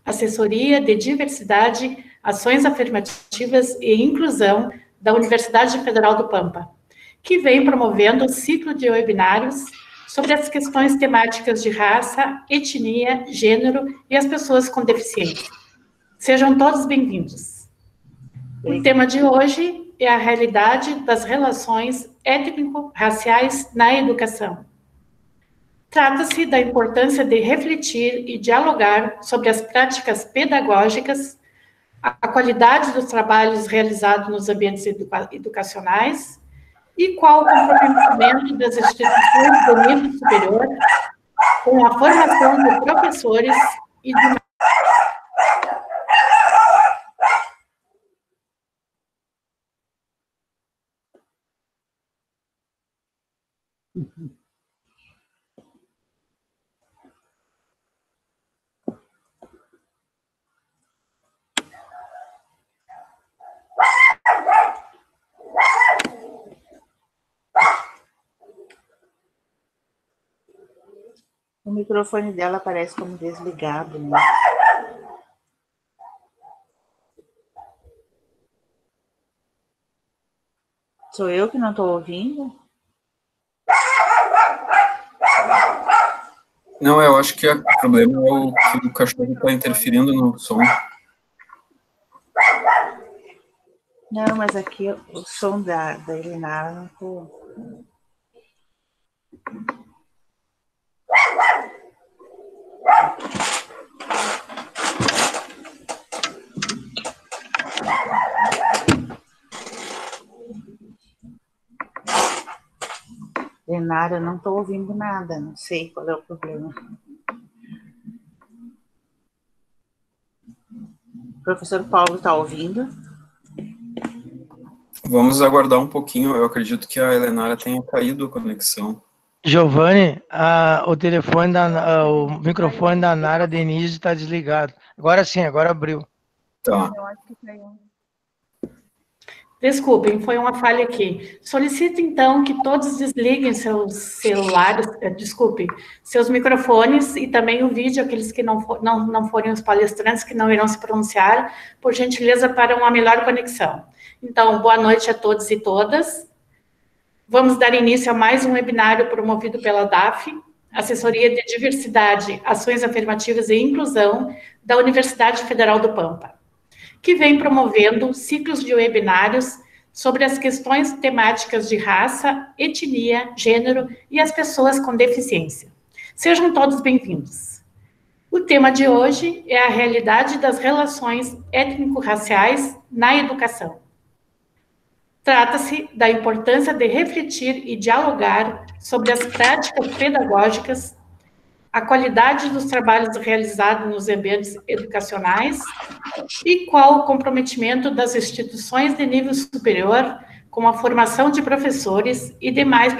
Assessoria de Diversidade, Ações Afirmativas e Inclusão da Universidade Federal do Pampa, que vem promovendo o ciclo de webinários sobre as questões temáticas de raça, etnia, gênero e as pessoas com deficiência. Sejam todos bem-vindos. O tema de hoje é a realidade das relações étnico-raciais na educação. Trata-se da importância de refletir e dialogar sobre as práticas pedagógicas, a qualidade dos trabalhos realizados nos ambientes educacionais e qual o comprometimento das instituições do nível superior com a formação de professores e de... O microfone dela aparece como desligado, né? Sou eu que não estou ouvindo? Não, eu acho que o problema é que o cachorro está interferindo no som. Não, mas aqui o som da Elenara não estou... Elenara, eu não estou ouvindo nada, não sei qual é o problema. O professor Paulo está ouvindo? Vamos aguardar um pouquinho, eu acredito que a Elenara tenha caído a conexão. Giovanni, o microfone da Nara Denise está desligado. Agora sim, agora abriu. Tá. Desculpem, foi uma falha aqui. Solicito, então, que todos desliguem seus celulares, seus microfones e também o vídeo, aqueles que não forem os palestrantes, que não irão se pronunciar, por gentileza, para uma melhor conexão. Então, boa noite a todos e todas. Vamos dar início a mais um webinário promovido pela DAF, Assessoria de Diversidade, Ações Afirmativas e Inclusão da Universidade Federal do Pampa, que vem promovendo ciclos de webinários sobre as questões temáticas de raça, etnia, gênero e as pessoas com deficiência. Sejam todos bem-vindos. O tema de hoje é a realidade das relações étnico-raciais na educação. Trata-se da importância de refletir e dialogar sobre as práticas pedagógicas, a qualidade dos trabalhos realizados nos ambientes educacionais e qual o comprometimento das instituições de nível superior com a formação de professores e demais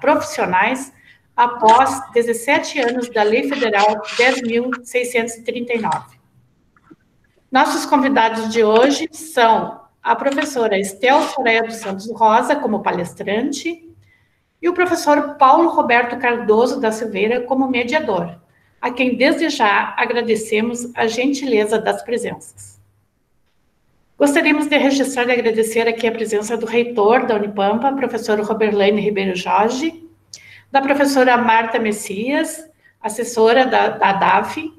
profissionais após 17 anos da Lei Federal 10.639. Nossos convidados de hoje são a professora Estel Soraya dos Santos Rosa, como palestrante, e o professor Paulo Roberto Cardoso da Silveira, como mediador, a quem desde já agradecemos a gentileza das presenças. Gostaríamos de registrar e agradecer aqui a presença do reitor da Unipampa, professor Roberlaine Ribeiro Jorge, da professora Marta Messias, assessora da DAF.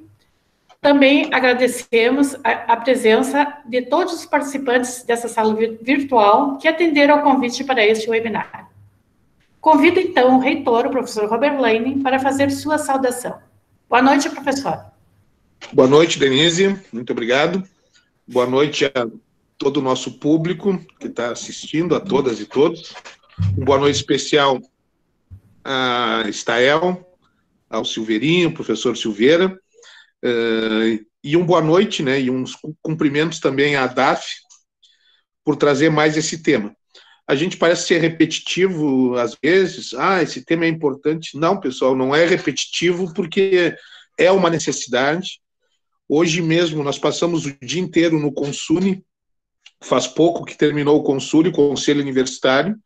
Também agradecemos a presença de todos os participantes dessa sala virtual que atenderam ao convite para este webinar. Convido, então, o reitor, o professor Roberlaine, para fazer sua saudação. Boa noite, professor. Boa noite, Denise. Muito obrigado. Boa noite a todo o nosso público que está assistindo, a todas e todos. Uma boa noite especial a Estael, ao Silveirinho, professor Silveira, e uma boa noite, né, e uns cumprimentos também à DAF por trazer mais esse tema. A gente parece ser repetitivo às vezes, esse tema é importante. Não, pessoal, não é repetitivo porque é uma necessidade. Hoje mesmo nós passamos o dia inteiro no Consune, faz pouco que terminou o Consune, o Conselho Universitário,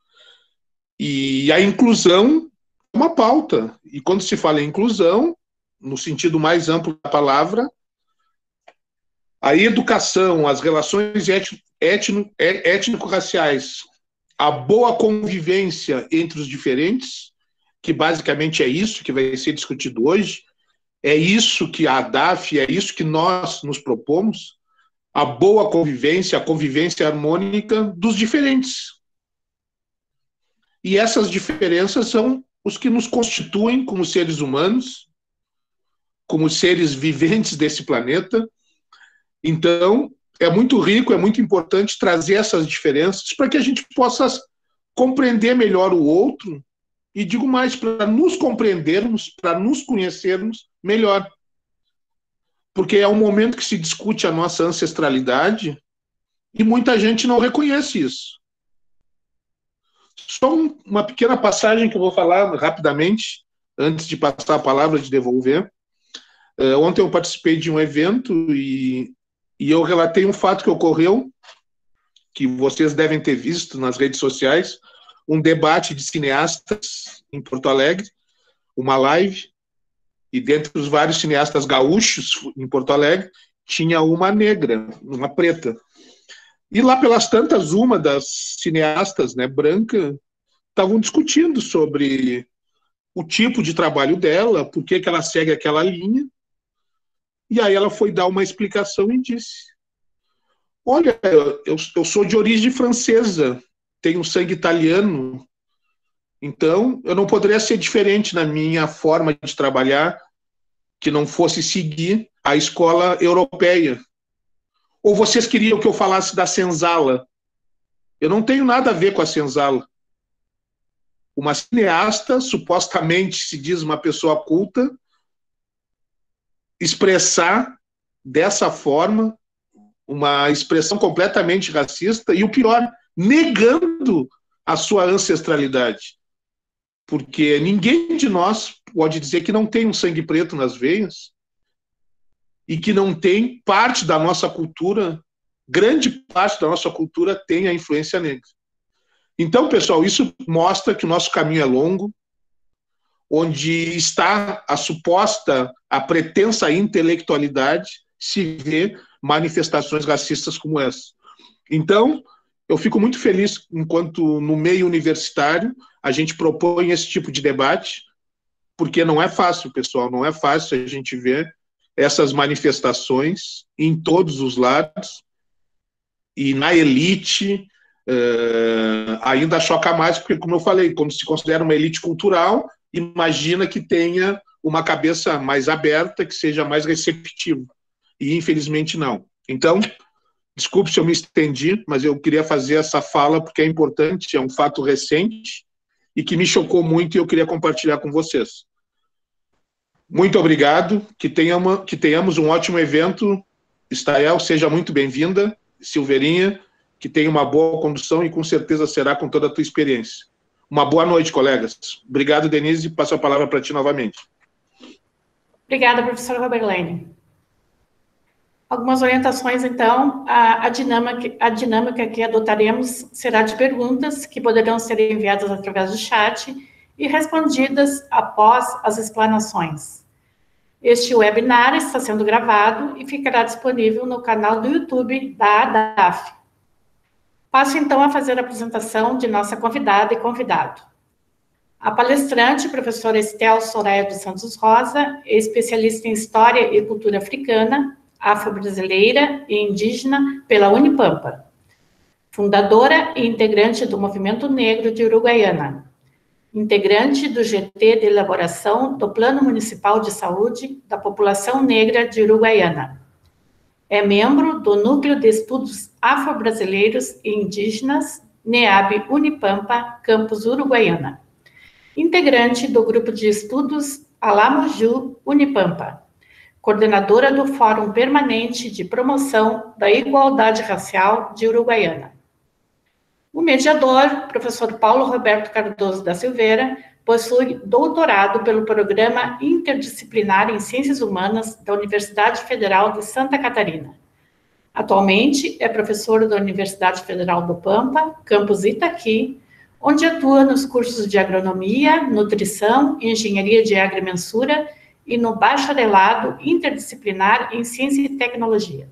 e a inclusão é uma pauta. E quando se fala em inclusão, no sentido mais amplo da palavra, A educação, as relações étnico-raciais, a boa convivência entre os diferentes, que basicamente é isso que vai ser discutido hoje, é isso que a ADAF, é isso que nós nos propomos, a boa convivência, a convivência harmônica dos diferentes. E essas diferenças são os que nos constituem como seres humanos, como seres viventes desse planeta. Então, é muito rico, é muito importante trazer essas diferenças para que a gente possa compreender melhor o outro e, digo mais, para nos compreendermos, para nos conhecermos melhor. Porque é um momento que se discute a nossa ancestralidade e muita gente não reconhece isso. Só uma pequena passagem que eu vou falar rapidamente, antes de passar a palavra, de devolver. Ontem eu participei de um evento e eu relatei um fato que ocorreu, que vocês devem ter visto nas redes sociais, um debate de cineastas em Porto Alegre, uma live, e dentre os vários cineastas gaúchos em Porto Alegre, tinha uma negra, uma preta. E lá pelas tantas, uma das cineastas, né, branca, estavam discutindo sobre o tipo de trabalho dela, por que ela segue aquela linha. E aí ela foi dar uma explicação e disse: olha, eu sou de origem francesa, tenho sangue italiano, então eu não poderia ser diferente na minha forma de trabalhar que não fosse seguir a escola europeia. Ou vocês queriam que eu falasse da senzala? Eu não tenho nada a ver com a senzala. Uma cineasta, supostamente se diz uma pessoa culta, expressar dessa forma uma expressão completamente racista e, o pior, negando a sua ancestralidade. Porque ninguém de nós pode dizer que não tem um sangue preto nas veias e que não tem parte da nossa cultura, grande parte da nossa cultura tem a influência negra. Então, pessoal, isso mostra que o nosso caminho é longo, onde está a suposta, a pretensa intelectualidade, se vê manifestações racistas como essa. Então, eu fico muito feliz enquanto no meio universitário a gente propõe esse tipo de debate, porque não é fácil, pessoal, não é fácil a gente ver essas manifestações em todos os lados, e na elite ainda choca mais, porque, como eu falei, como se considera uma elite cultural, imagina que tenha uma cabeça mais aberta, que seja mais receptiva, e infelizmente não. Então, desculpe se eu me estendi, mas eu queria fazer essa fala porque é importante, é um fato recente e que me chocou muito e eu queria compartilhar com vocês. Muito obrigado, que tenhamos um ótimo evento. Estael, seja muito bem-vinda. Silveirinha, que tenha uma boa condução e com certeza será com toda a tua experiência. Uma boa noite, colegas. Obrigado, Denise, passo a palavra para ti novamente. Obrigada, professora Roberlene. Algumas orientações, então. A dinâmica que adotaremos será de perguntas que poderão ser enviadas através do chat e respondidas após as explanações. Este webinar está sendo gravado e ficará disponível no canal do YouTube da ADAF. Passo, então, a fazer a apresentação de nossa convidada e convidado. A palestrante, professora Estel Soraya dos Santos Rosa, é especialista em História e Cultura Africana, Afro-Brasileira e Indígena pela Unipampa. Fundadora e integrante do Movimento Negro de Uruguaiana. Integrante do GT de elaboração do Plano Municipal de Saúde da População Negra de Uruguaiana. É membro do Núcleo de Estudos Afro-Brasileiros e Indígenas, NEAB Unipampa, Campus Uruguaiana. Integrante do Grupo de Estudos Alamoju Unipampa. Coordenadora do Fórum Permanente de Promoção da Igualdade Racial de Uruguaiana. O mediador, professor Paulo Roberto Cardoso da Silveira, possui doutorado pelo Programa Interdisciplinar em Ciências Humanas da Universidade Federal de Santa Catarina. Atualmente é professor da Universidade Federal do Pampa, campus Itaqui, onde atua nos cursos de Agronomia, Nutrição, Engenharia de Agrimensura e no Bacharelado Interdisciplinar em Ciência e Tecnologia.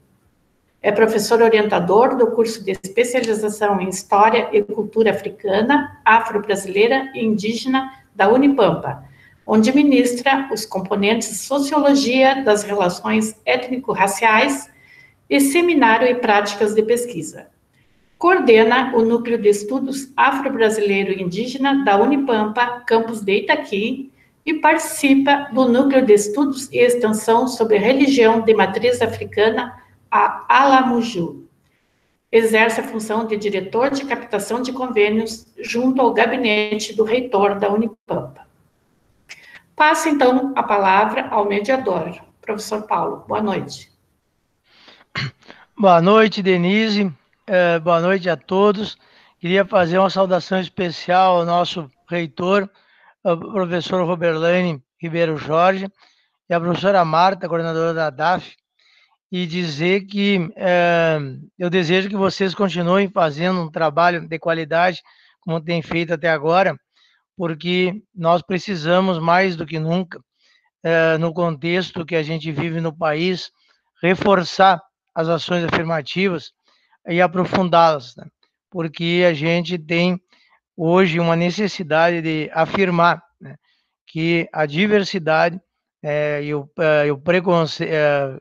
É professor orientador do curso de especialização em História e Cultura Africana, Afro-Brasileira e Indígena da Unipampa, onde ministra os componentes de Sociologia das Relações Étnico-Raciais e Seminário e Práticas de Pesquisa. Coordena o Núcleo de Estudos Afro-Brasileiro e Indígena da Unipampa, campus de Itaqui, e participa do Núcleo de Estudos e Extensão sobre Religião de Matriz Africana, a Alamuju. Exerce a função de diretor de captação de convênios junto ao gabinete do reitor da Unipampa. Passo, então, a palavra ao mediador. Professor Paulo, boa noite. Boa noite, Denise. Boa noite a todos. Queria fazer uma saudação especial ao nosso reitor, o professor Roberlane Ribeiro Jorge, e a professora Marta, coordenadora da DAF, e dizer que eu desejo que vocês continuem fazendo um trabalho de qualidade, como tem feito até agora, porque nós precisamos, mais do que nunca, no contexto que a gente vive no país, reforçar as ações afirmativas e aprofundá-las, né? Porque a gente tem hoje uma necessidade de afirmar, né, que a diversidade e o preconceito,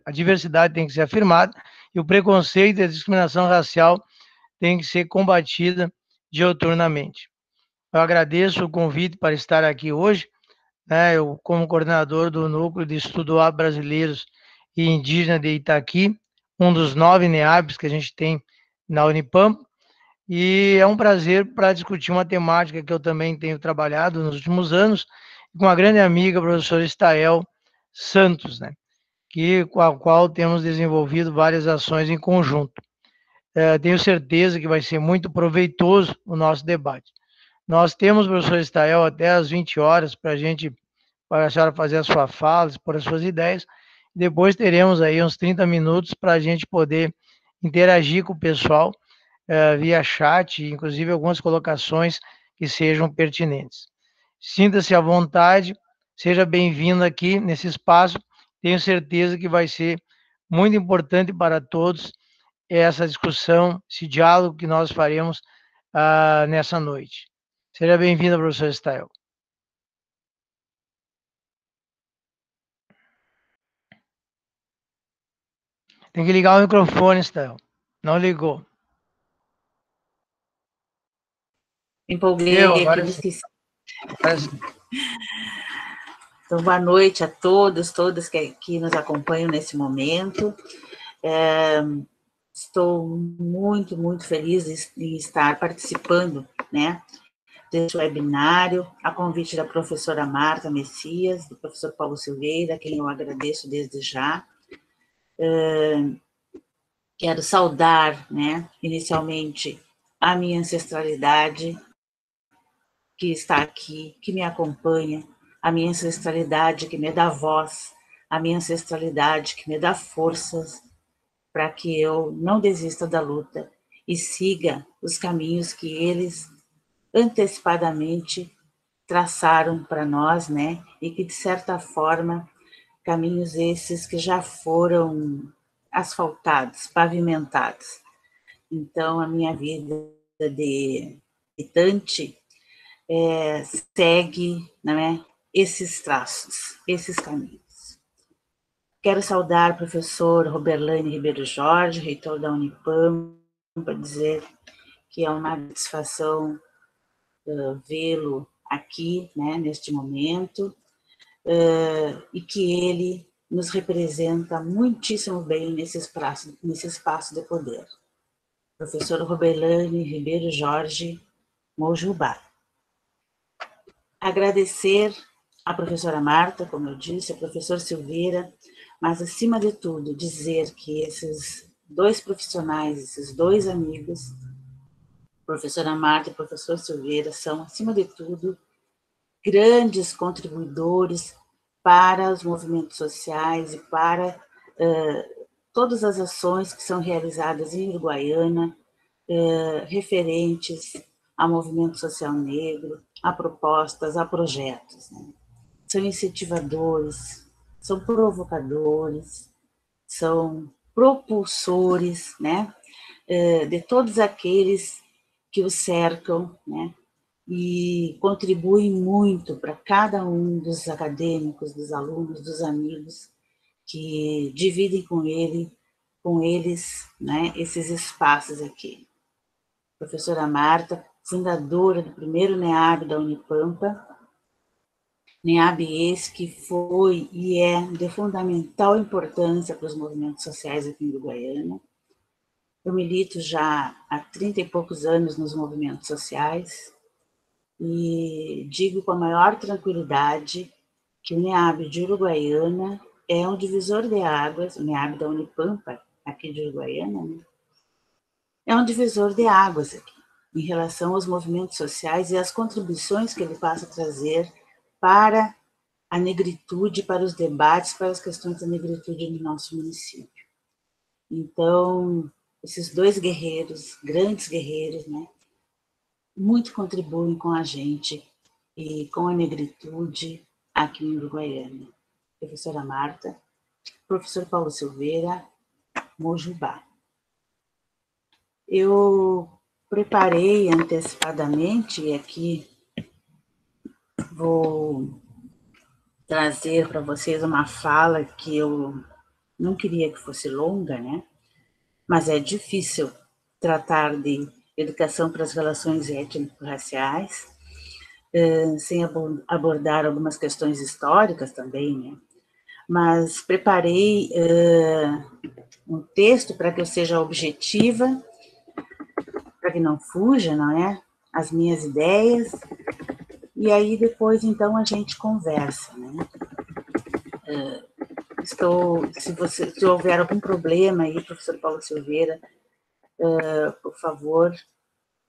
a diversidade tem que ser afirmada e o preconceito e a discriminação racial tem que ser combatida diuturnamente. Eu agradeço o convite para estar aqui hoje, né, eu como coordenador do Núcleo de Estudos Brasileiros e Indígenas de Itaqui, um dos 9 NEABs que a gente tem na Unipampa, e é um prazer para discutir uma temática que eu também tenho trabalhado nos últimos anos, com uma grande amiga, a professora Estael Santos, né, com a qual temos desenvolvido várias ações em conjunto. Tenho certeza que vai ser muito proveitoso o nosso debate. Nós temos, professor Estael, até às 20 horas para a senhora fazer a sua fala, expor as suas ideias. Depois teremos aí uns 30 minutos para a gente poder interagir com o pessoal via chat, inclusive algumas colocações que sejam pertinentes. Sinta-se à vontade, seja bem-vindo aqui nesse espaço. Tenho certeza que vai ser muito importante para todos essa discussão, esse diálogo que nós faremos nessa noite. Seja bem-vinda, professor Estael. Tem que ligar o microfone, Estael. Não ligou. Empolguei aqui, me esqueci. Então, boa noite a todos, todas que nos acompanham nesse momento. Estou muito, muito feliz em estar participando, né, deste webinário, a convite da professora Marta Messias, do professor Paulo Silveira, a quem eu agradeço desde já. Quero saudar, né, inicialmente, a minha ancestralidade, que está aqui, que me acompanha, a minha ancestralidade que me dá voz, a minha ancestralidade que me dá forças para que eu não desista da luta e siga os caminhos que eles antecipadamente traçaram para nós, né? E que, de certa forma, caminhos esses que já foram asfaltados, pavimentados. Então, a minha vida de militante segue, né, esses traços, esses caminhos. Quero saudar o professor Roberlane Ribeiro Jorge, reitor da Unipampa, para dizer que é uma satisfação vê-lo aqui, né, neste momento, e que ele nos representa muitíssimo bem nesse espaço de poder. Professor Roberlane Ribeiro Jorge Mojubá. Agradecer à professora Marta, como eu disse, ao professor Silveira, mas, acima de tudo, dizer que esses dois profissionais, esses dois amigos, professora Marta e professor Silveira, são, acima de tudo, grandes contribuidores para os movimentos sociais e para todas as ações que são realizadas em Uruguaiana, referentes ao movimento social negro, a propostas, a projetos, né? São incentivadores, são provocadores, são propulsores, né, de todos aqueles que o cercam, né, e contribuem muito para cada um dos acadêmicos, dos alunos, dos amigos que dividem com eles, né, esses espaços aqui. Professora Marta, fundadora do primeiro NEAB da Unipampa, NEAB esse que foi e é de fundamental importância para os movimentos sociais aqui em Uruguaiana. Eu milito já há 30 e poucos anos nos movimentos sociais e digo com a maior tranquilidade que o NEAB de Uruguaiana é um divisor de águas, o NEAB da Unipampa, aqui de Uruguaiana, né? É um divisor de águas aqui, em relação aos movimentos sociais e às contribuições que ele passa a trazer para a negritude, para os debates, para as questões da negritude no nosso município. Então, esses dois guerreiros, grandes guerreiros, né, muito contribuem com a gente e com a negritude aqui em Uruguaiana. Professora Marta, professor Paulo Silveira, Mojubá. Eu preparei antecipadamente, e aqui vou trazer para vocês uma fala que eu não queria que fosse longa, né? Mas é difícil tratar de educação para as relações étnico-raciais, sem abordar algumas questões históricas também, né? Mas preparei um texto para que eu seja objetiva, para que não fuja, não é? As minhas ideias, e aí depois, então, a gente conversa, né? Se houver algum problema aí, professor Paulo Silveira, por favor,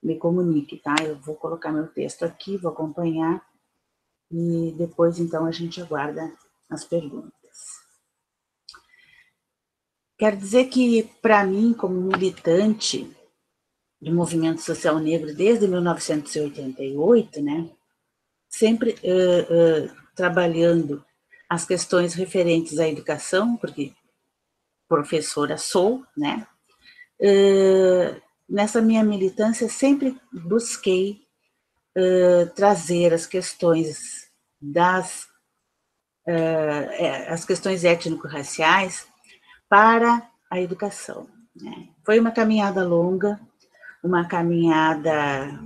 me comunique, tá? Eu vou colocar meu texto aqui, vou acompanhar, e depois, então, a gente aguarda as perguntas. Quero dizer que, para mim, como militante do movimento social negro desde 1988, né, sempre trabalhando as questões referentes à educação, porque professora sou, né, nessa minha militância sempre busquei trazer as questões as questões étnico-raciais para a educação, né. Foi uma caminhada longa, uma caminhada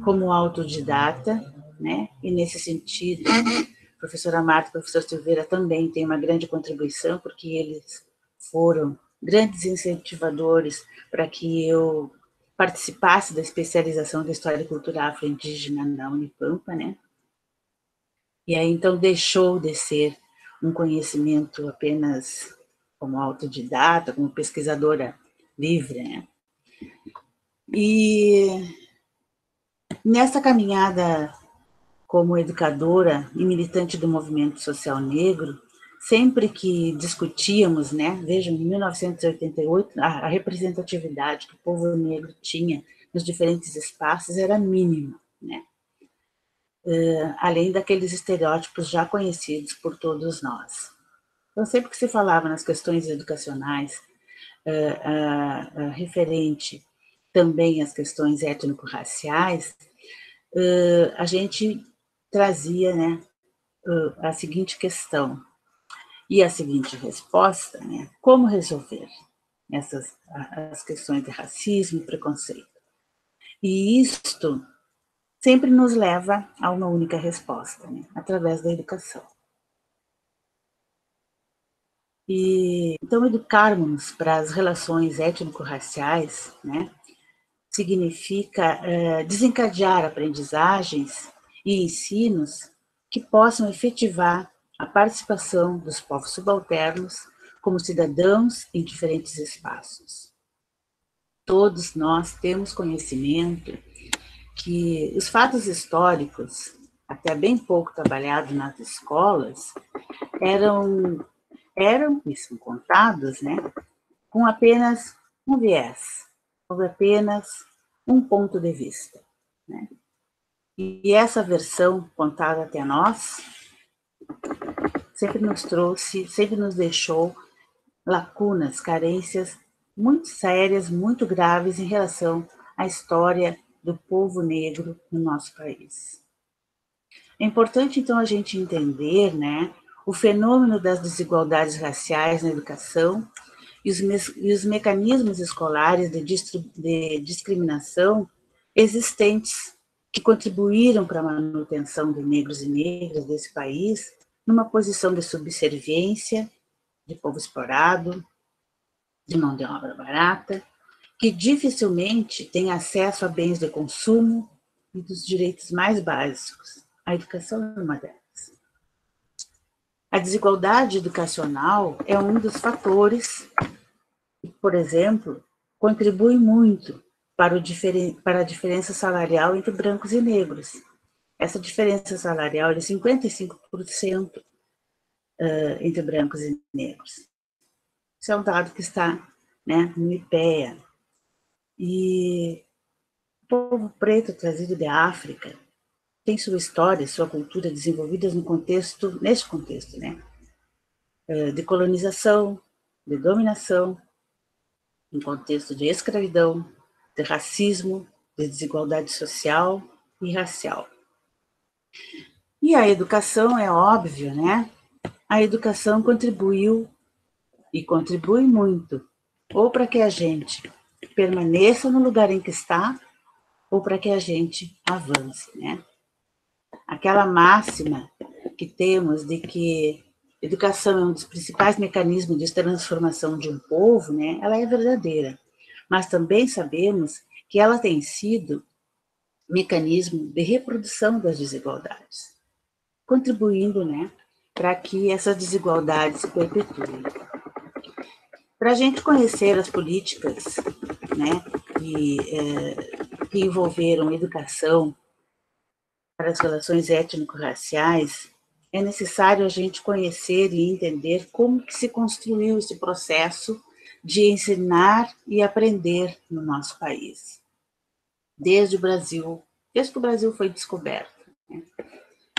como autodidata, né? E nesse sentido, a professora Marta e o professor Silveira também têm uma grande contribuição, porque eles foram grandes incentivadores para que eu participasse da especialização da História Cultural Afro-Indígena na Unipampa, né? E aí, então, deixou de ser um conhecimento apenas como autodidata, como pesquisadora livre, né? E nessa caminhada como educadora e militante do movimento social negro, sempre que discutíamos, né, vejam, em 1988, a representatividade que o povo negro tinha nos diferentes espaços era mínima, né? Além daqueles estereótipos já conhecidos por todos nós. Então, sempre que se falava nas questões educacionais, referente também às questões étnico-raciais, a gente trazia, né, a seguinte questão e a seguinte resposta, né, como resolver as questões de racismo e preconceito. E isto sempre nos leva a uma única resposta, né, através da educação. E então educarmos para as relações étnico-raciais, né, significa desencadear aprendizagens e ensinos que possam efetivar a participação dos povos subalternos como cidadãos em diferentes espaços. Todos nós temos conhecimento que os fatos históricos, até bem pouco trabalhados nas escolas, eram e são contados, né, com apenas um viés, com apenas um ponto de vista, né? E essa versão contada até nós sempre nos trouxe, sempre nos deixou lacunas, carências muito sérias, muito graves em relação à história do povo negro no nosso país. É importante, então, a gente entender, né, o fenômeno das desigualdades raciais na educação e os mecanismos escolares de discriminação existentes que contribuíram para a manutenção de negros e negras desse país numa posição de subserviência, de povo explorado, de mão de obra barata, que dificilmente tem acesso a bens de consumo e dos direitos mais básicos. A educação é uma delas. A desigualdade educacional é um dos fatores que, por exemplo, contribui muito para a diferença salarial entre brancos e negros. Essa diferença salarial é de 55% entre brancos e negros. Isso é um dado que está, né, no IPEA. E o povo preto trazido da África tem sua história, sua cultura desenvolvidas nesse contexto, né, de colonização, de dominação, em contexto de escravidão, de racismo, de desigualdade social e racial. E a educação, é óbvio, né? A educação contribuiu e contribui muito, ou para que a gente permaneça no lugar em que está, ou para que a gente avance, né? Aquela máxima que temos de que educação é um dos principais mecanismos de transformação de um povo, né? Ela é verdadeira, mas também sabemos que ela tem sido mecanismo de reprodução das desigualdades, contribuindo, né, para que essas desigualdades se perpetuem. Para a gente conhecer as políticas, né, que envolveram educação para as relações étnico-raciais, é necessário a gente conhecer e entender como que se construiu esse processo de ensinar e aprender no nosso país, desde que o Brasil foi descoberto, né?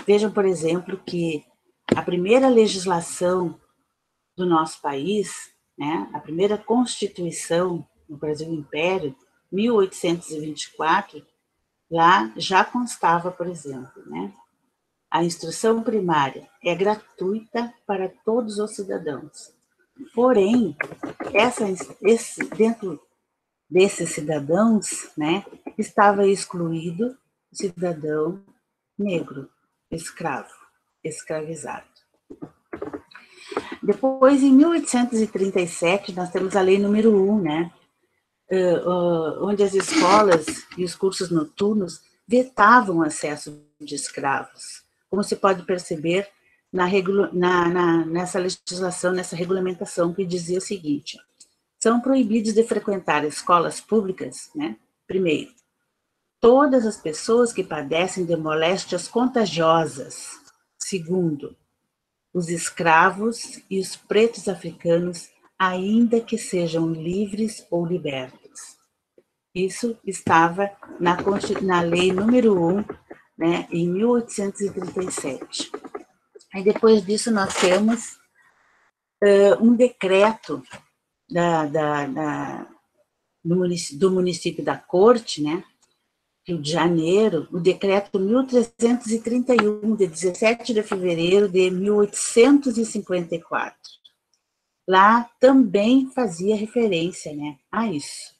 Vejam, por exemplo, que a primeira legislação do nosso país, né, a primeira Constituição no Brasil Império, 1824, lá já constava, por exemplo, né, a instrução primária é gratuita para todos os cidadãos. Porém, dentro desses cidadãos, né, estava excluído o cidadão negro, escravo, escravizado. Depois, em 1837, nós temos a Lei número 1, né, onde as escolas e os cursos noturnos vetavam o acesso de escravos, como se pode perceber nessa legislação, nessa regulamentação, que dizia o seguinte: são proibidos de frequentar escolas públicas, né, primeiro, todas as pessoas que padecem de moléstias contagiosas. Segundo, os escravos e os pretos africanos, ainda que sejam livres ou libertos. Isso estava na Lei número 1, né, em 1837. Aí depois disso nós temos um decreto do município da Corte, né, Rio de Janeiro, o decreto 1331, de 17 de fevereiro de 1854. Lá também fazia referência, né, a isso.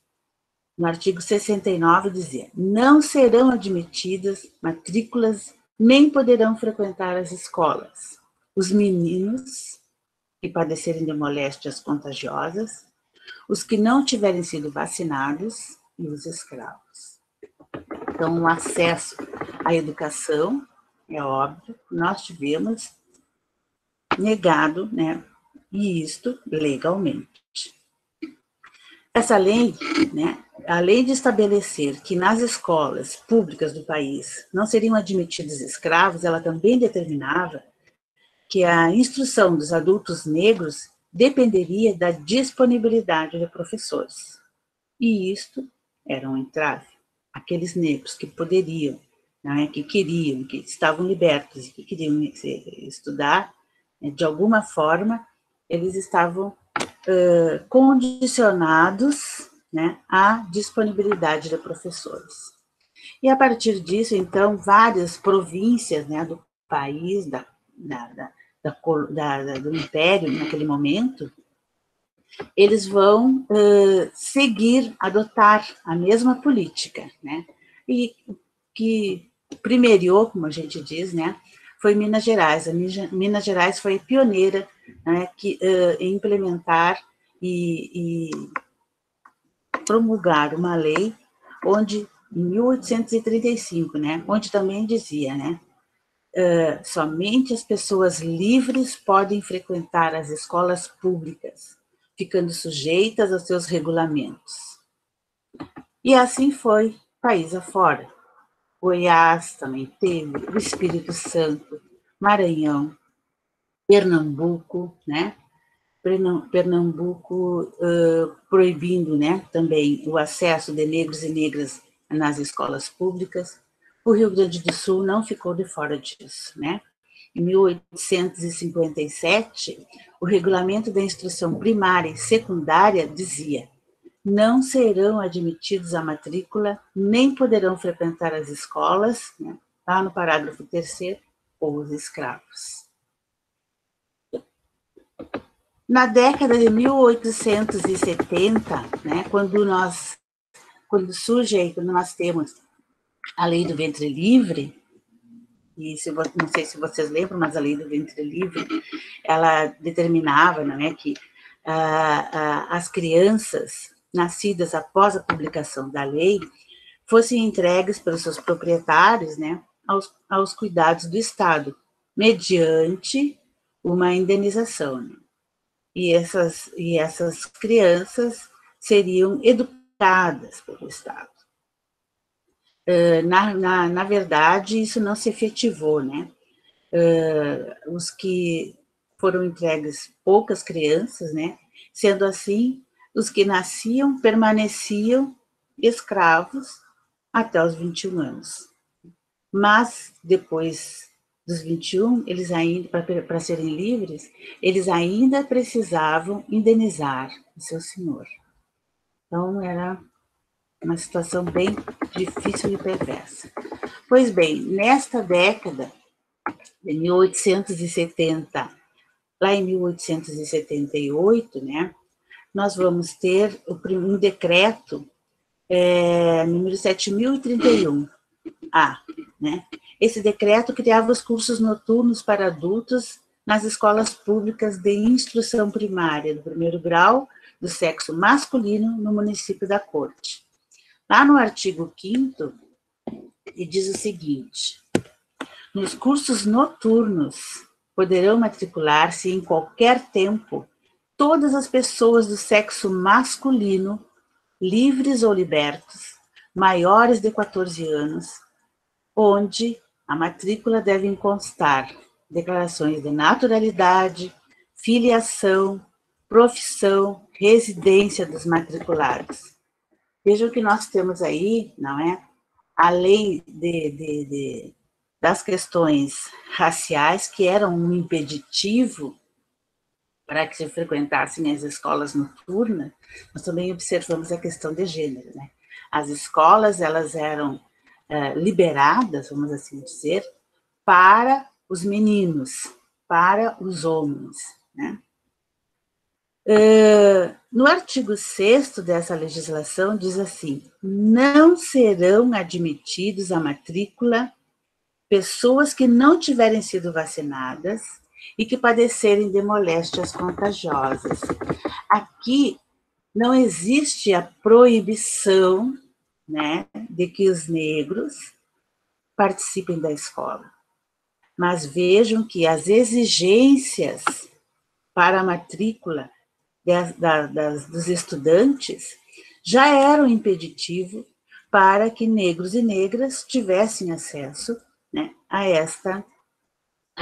No artigo 69 dizia: não serão admitidas matrículas, nem poderão frequentar as escolas os meninos que padecerem de moléstias contagiosas, os que não tiverem sido vacinados e os escravos. Então, o acesso à educação, é óbvio, nós tivemos negado, né, e isto legalmente. Essa lei, né, além de estabelecer que nas escolas públicas do país não seriam admitidos escravos, ela também determinava que a instrução dos adultos negros dependeria da disponibilidade de professores. E isto era um entrave. Aqueles negros que poderiam, né, que queriam, que estavam libertos e que queriam estudar, de alguma forma, eles estavam condicionados, né, à disponibilidade de professores. E a partir disso, então, várias províncias, né, do país, do Império, naquele momento, eles vão adotar a mesma política, né? E que primeiriou, como a gente diz, né, foi Minas Gerais. Minas Gerais foi pioneira, né, em implementar e promulgar uma lei onde, em 1835, né, onde também dizia, né, somente as pessoas livres podem frequentar as escolas públicas, ficando sujeitas aos seus regulamentos. E assim foi, país afora. Goiás também teve, o Espírito Santo, Maranhão, Pernambuco, né? Pernambuco proibindo, né, também o acesso de negros e negras nas escolas públicas. O Rio Grande do Sul não ficou de fora disso, né? Em 1857, o regulamento da instrução primária e secundária dizia: não serão admitidos à matrícula, nem poderão frequentar as escolas, né, lá no parágrafo 3º, os escravos. Na década de 1870, né, quando nós temos a lei do ventre livre, e não sei se vocês lembram, mas a lei do ventre livre, ela determinava, né, que as crianças nascidas após a publicação da lei fossem entregues pelos seus proprietários, né, aos cuidados do Estado, mediante uma indenização, né? E essas crianças seriam educadas pelo Estado. Na verdade, isso não se efetivou, né? Os que foram entregues poucas crianças, né? Sendo assim, os que nasciam permaneciam escravos até os 21 anos. Mas, depois dos 21, eles ainda, para serem livres, eles ainda precisavam indenizar o seu senhor. Então, era uma situação bem difícil e perversa. Pois bem, nesta década de 1870, lá em 1878, né, nós vamos ter um decreto número 7.031, né? Esse decreto criava os cursos noturnos para adultos nas escolas públicas de instrução primária do primeiro grau do sexo masculino no município da Corte. Lá no artigo 5º, ele diz o seguinte: nos cursos noturnos poderão matricular-se em qualquer tempo todas as pessoas do sexo masculino, livres ou libertos, maiores de 14 anos, onde a matrícula deve constar declarações de naturalidade, filiação, profissão, residência dos matriculados. Vejam que nós temos aí, não é? A lei das questões raciais, que eram um impeditivo para que se frequentassem as escolas noturnas. Nós também observamos a questão de gênero, né? As escolas, elas eram liberadas, vamos assim dizer, para os meninos, para os homens, né? No artigo 6º dessa legislação diz assim: não serão admitidos à matrícula pessoas que não tiverem sido vacinadas e que padecerem de moléstias contagiosas. Aqui não existe a proibição, né, de que os negros participem da escola. Mas vejam que as exigências para a matrícula dos estudantes já eram impeditivo para que negros e negras tivessem acesso, né, a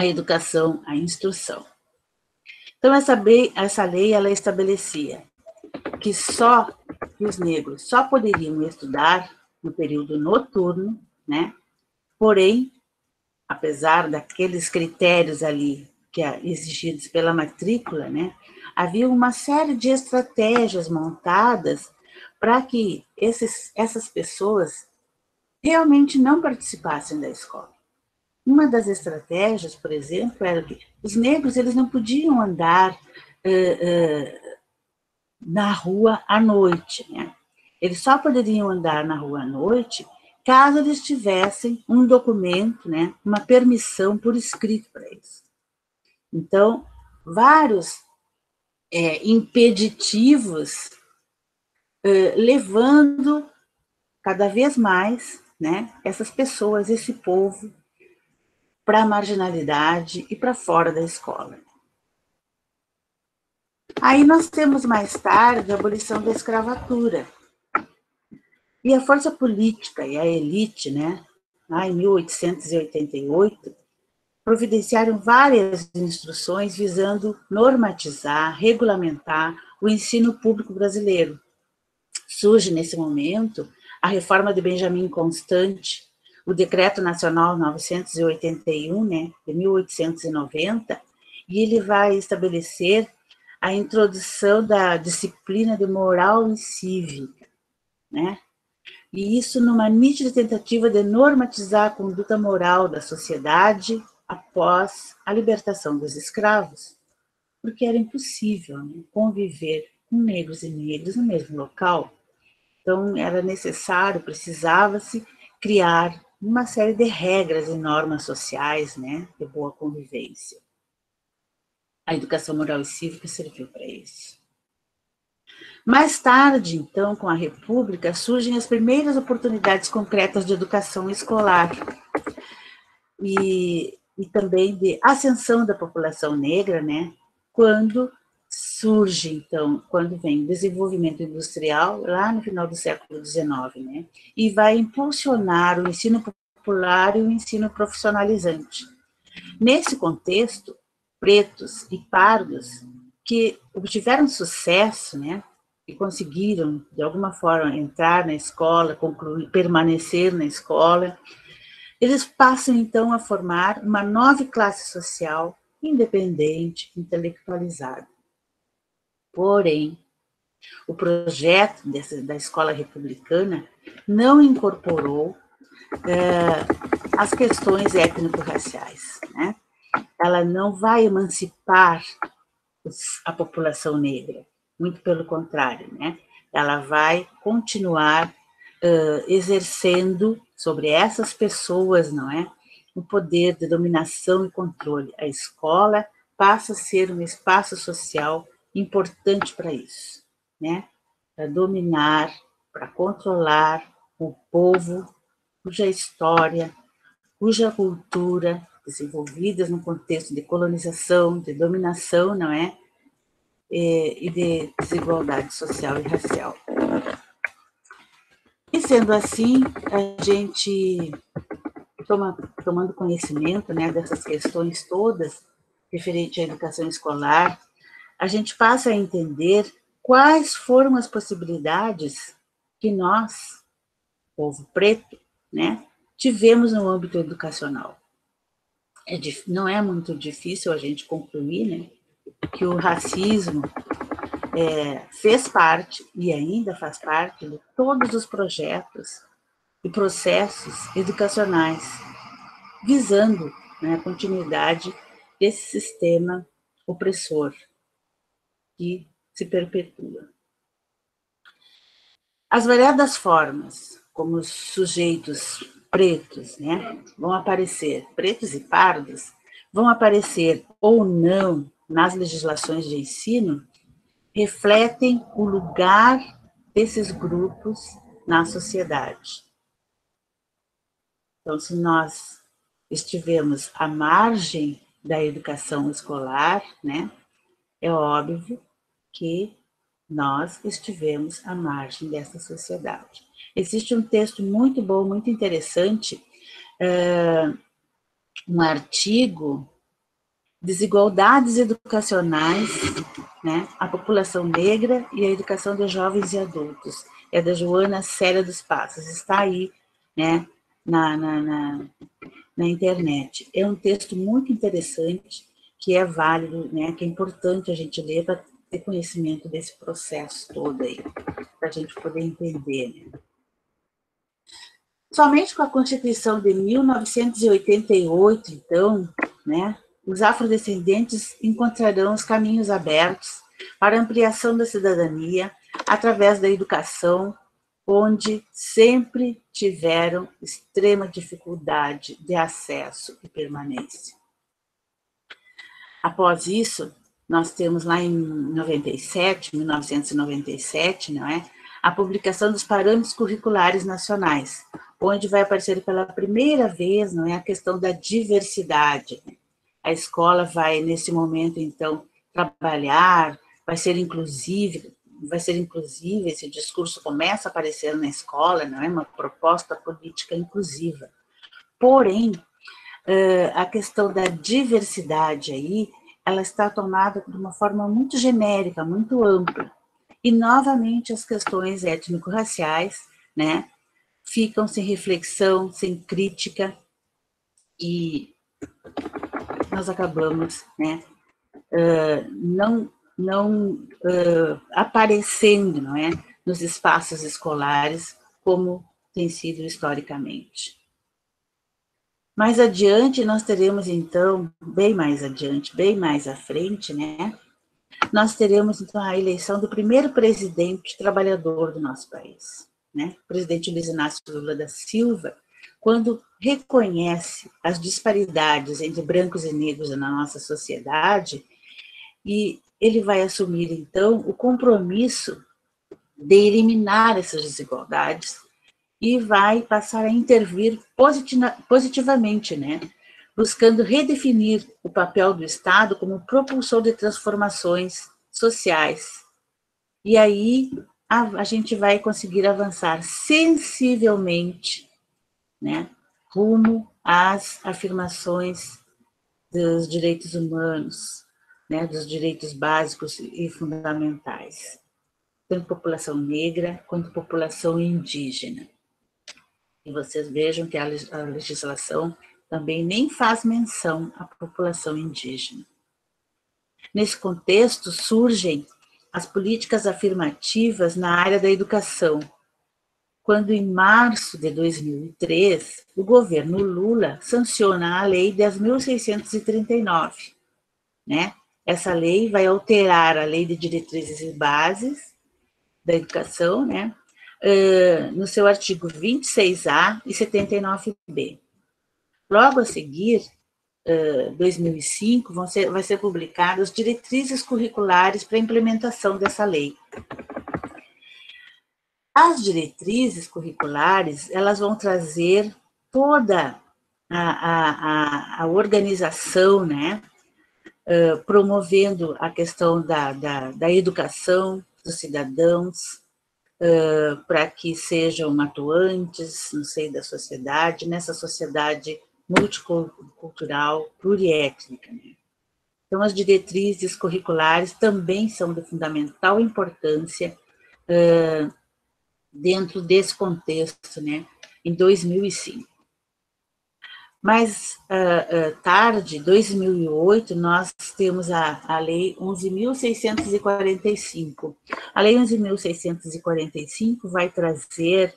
educação, à instrução. Então, essa lei ela estabelecia que os negros só poderiam estudar no período noturno, né? Porém, apesar daqueles critérios ali que exigidos pela matrícula, né, havia uma série de estratégias montadas para que essas pessoas realmente não participassem da escola. Uma das estratégias, por exemplo, era que os negros eles não podiam andar na rua à noite, né? Eles só poderiam andar na rua à noite caso eles tivessem um documento, né, uma permissão por escrito para isso. Então, vários impeditivos levando cada vez mais, né, essas pessoas, esse povo, para a marginalidade e para fora da escola. Aí nós temos mais tarde a abolição da escravatura. E a força política e a elite, né, lá em 1888, providenciaram várias instruções visando normatizar, regulamentar o ensino público brasileiro. Surge, nesse momento, a reforma de Benjamin Constant, o Decreto Nacional 981, né, de 1890, e ele vai estabelecer a introdução da disciplina de moral e cívica, né? E isso numa nítida tentativa de normatizar a conduta moral da sociedade após a libertação dos escravos, porque era impossível, né, conviver com negros e negros no mesmo local. Então, era necessário, precisava-se criar uma série de regras e normas sociais, né, de boa convivência. A educação moral e cívica serviu para isso. Mais tarde, então, com a República, surgem as primeiras oportunidades concretas de educação escolar e também de ascensão da população negra, né, quando surge, então, quando vem o desenvolvimento industrial, lá no final do século XIX, né, e vai impulsionar o ensino popular e o ensino profissionalizante. Nesse contexto, pretos e pardos que obtiveram sucesso, né, e conseguiram, de alguma forma, entrar na escola, concluir, permanecer na escola, eles passam, então, a formar uma nova classe social independente, intelectualizada. Porém, o projeto da escola republicana não incorporou as questões étnico-raciais, né? Ela não vai emancipar a população negra, muito pelo contrário, né? Ela vai continuar exercendo sobre essas pessoas, não é, o poder de dominação e controle. A escola passa a ser um espaço social importante para isso, né? Para dominar, para controlar o povo cuja história, cuja cultura, desenvolvidas no contexto de colonização, de dominação, não é? E de desigualdade social e racial. E sendo assim, a gente, tomando conhecimento, né, dessas questões todas, referente à educação escolar, a gente passa a entender quais foram as possibilidades que nós, povo preto, né, tivemos no âmbito educacional. Não é muito difícil a gente concluir, né, que o racismo fez parte, e ainda faz parte, de todos os projetos e processos educacionais, visando, né, a continuidade desse sistema opressor que se perpetua. As variadas formas como os sujeitos pretos, né, vão aparecer, pretos e pardos, vão aparecer ou não nas legislações de ensino, refletem o lugar desses grupos na sociedade. Então, se nós estivermos à margem da educação escolar, né, é óbvio que nós estivemos à margem dessa sociedade. Existe um texto muito bom, muito interessante, um artigo, Desigualdades Educacionais, né, a população negra e a educação de jovens e adultos. É da Joana Célia dos Passos, está aí, né, na internet. É um texto muito interessante, que é válido, né, que é importante a gente ler para ter conhecimento desse processo todo aí, para a gente poder entender. Né? Somente com a Constituição de 1988, então, né, os afrodescendentes encontrarão os caminhos abertos para a ampliação da cidadania através da educação, onde sempre tiveram extrema dificuldade de acesso e permanência. Após isso, nós temos lá em 1997, não é? A publicação dos parâmetros curriculares nacionais, onde vai aparecer pela primeira vez, não é, a questão da diversidade. A escola vai, nesse momento, então, trabalhar, vai ser inclusive, esse discurso começa a aparecer na escola, não é, uma proposta política inclusiva. Porém, a questão da diversidade aí, ela está tomada de uma forma muito genérica, muito ampla. E, novamente, as questões étnico-raciais, né, ficam sem reflexão, sem crítica, e nós acabamos, né, não aparecendo, não é, nos espaços escolares, como tem sido historicamente. Mais adiante, nós teremos, então, bem mais adiante, bem mais à frente, né, nós teremos, então, a eleição do primeiro presidente trabalhador do nosso país, né, o presidente Luiz Inácio Lula da Silva, quando reconhece as disparidades entre brancos e negros na nossa sociedade, e ele vai assumir, então, o compromisso de eliminar essas desigualdades e vai passar a intervir positivamente, né, buscando redefinir o papel do Estado como propulsor de transformações sociais. E aí a gente vai conseguir avançar sensivelmente, né, rumo às afirmações dos direitos humanos, né, dos direitos básicos e fundamentais, tanto população negra quanto população indígena. E vocês vejam que a legislação também nem faz menção à população indígena. Nesse contexto, surgem as políticas afirmativas na área da educação, quando, em março de 2003, o governo Lula sanciona a Lei 10.639, né? Essa lei vai alterar a Lei de Diretrizes e Bases da Educação, né, no seu artigo 26A e 79B. Logo a seguir, 2005, vai ser publicadas as diretrizes curriculares para a implementação dessa lei. As diretrizes curriculares, elas vão trazer toda a organização, né, promovendo a questão da educação dos cidadãos, para que sejam atuantes no seio da sociedade, nessa sociedade multicultural, pluriétnica. Né? Então, as diretrizes curriculares também são de fundamental importância dentro desse contexto, né, em 2005. Mais tarde, 2008, nós temos a Lei 11.645. A Lei 11.645 vai trazer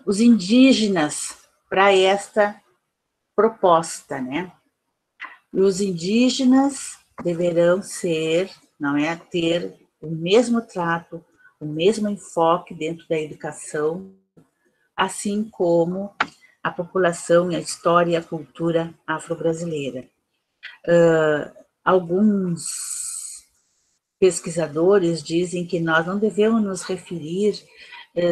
os indígenas para esta proposta, né? E os indígenas deverão ter o mesmo trato, o mesmo enfoque dentro da educação, assim como a população, a história e a cultura afro-brasileira. Alguns pesquisadores dizem que nós não devemos nos referir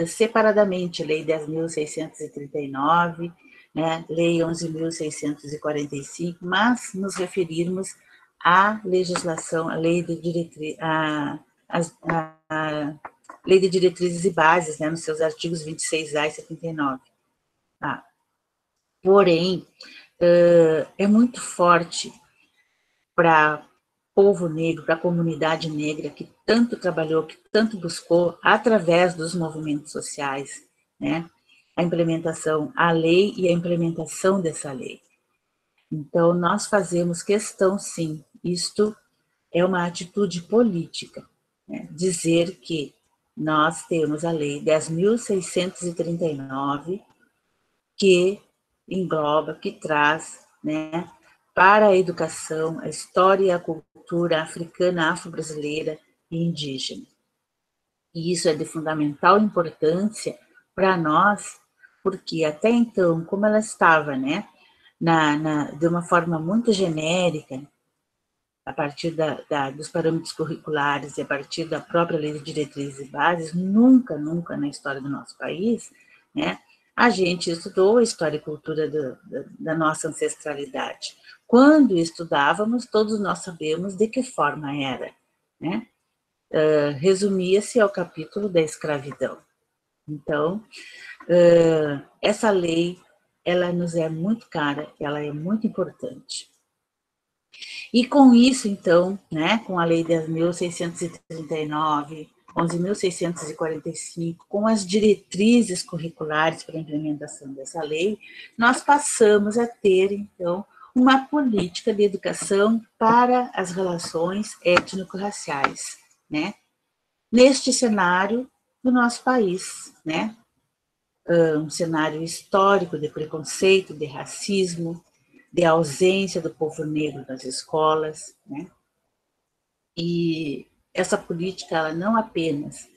separadamente à Lei 10.639, né, Lei 11.645, mas nos referirmos à legislação, à Lei de Lei de Diretrizes e Bases, né, nos seus artigos 26A e 79. Porém, é muito forte para o povo negro, para a comunidade negra, que tanto trabalhou, que tanto buscou, através dos movimentos sociais, né, a implementação, a lei e a implementação dessa lei. Então, nós fazemos questão, sim, isto é uma atitude política, né? Dizer que nós temos a Lei 10.639, que engloba, que traz, né, para a educação, a história e a cultura africana, afro-brasileira e indígena. E isso é de fundamental importância para nós, porque até então, como ela estava, né, de uma forma muito genérica, a partir dos parâmetros curriculares e a partir da própria Lei de Diretrizes e Bases, nunca na história do nosso país, né, a gente estudou a história e cultura da nossa ancestralidade. Quando estudávamos, todos nós sabemos de que forma era, né? Resumia-se ao capítulo da escravidão. Então, essa lei, ela nos é muito cara, ela é muito importante. E com isso, então, né, com a Lei 10.639, 11.645, com as diretrizes curriculares para a implementação dessa lei, nós passamos a ter, então, uma política de educação para as relações étnico-raciais, né, neste cenário do nosso país, né, um cenário histórico de preconceito, de racismo, de ausência do povo negro nas escolas, né? E essa política, ela não apenas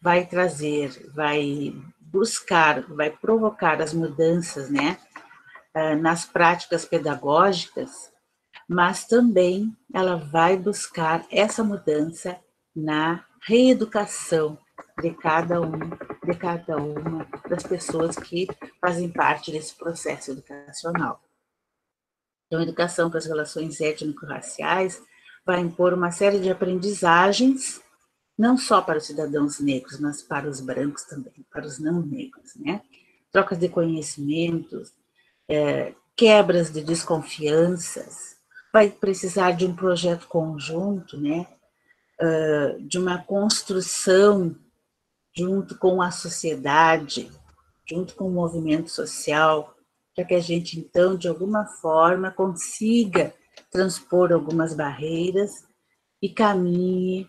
vai trazer, vai buscar, vai provocar as mudanças, né, nas práticas pedagógicas, mas também ela vai buscar essa mudança na reeducação de cada uma das pessoas que fazem parte desse processo educacional. Então, a educação para as relações étnico-raciais vai impor uma série de aprendizagens, não só para os cidadãos negros, mas para os brancos também, para os não negros, né? Trocas de conhecimentos, quebras de desconfianças, vai precisar de um projeto conjunto, né? De uma construção junto com a sociedade, junto com o movimento social, para que a gente, então, de alguma forma, consiga transpor algumas barreiras e caminhe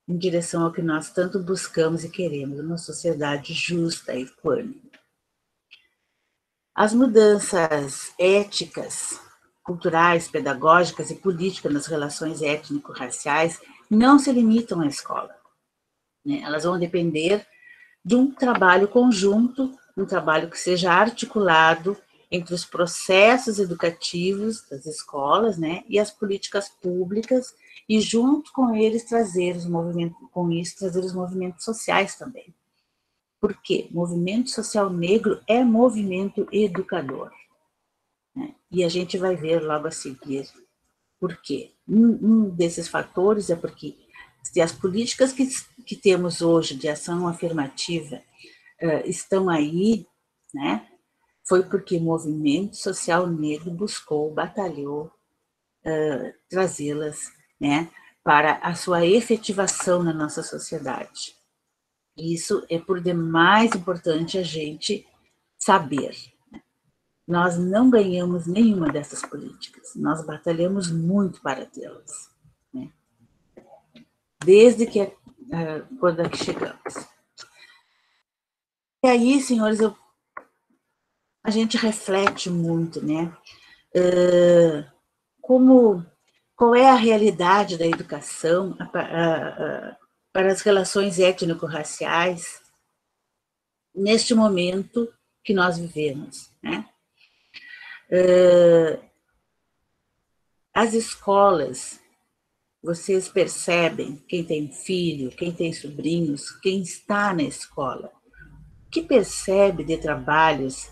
em direção ao que nós tanto buscamos e queremos, uma sociedade justa e equânime. As mudanças éticas, culturais, pedagógicas e políticas nas relações étnico-raciais não se limitam à escola, né? Elas vão depender de um trabalho conjunto, um trabalho que seja articulado entre os processos educativos das escolas, né, e as políticas públicas, e junto com eles trazer os movimentos sociais também. Por quê? O movimento social negro é movimento educador, né? E a gente vai ver logo a seguir por quê. Um desses fatores é porque se as políticas que temos hoje de ação afirmativa estão aí, né, foi porque o movimento social negro buscou, batalhou, trazê-las, né, para a sua efetivação na nossa sociedade. Isso é por demais importante a gente saber. Nós não ganhamos nenhuma dessas políticas, nós batalhamos muito para tê-las, né, desde que quando aqui chegamos. E aí, senhores, a gente reflete muito, né? Qual é a realidade da educação para as relações étnico-raciais neste momento que nós vivemos, né? As escolas, vocês percebem, quem tem filho, quem tem sobrinhos, quem está na escola, que percebe de trabalhos,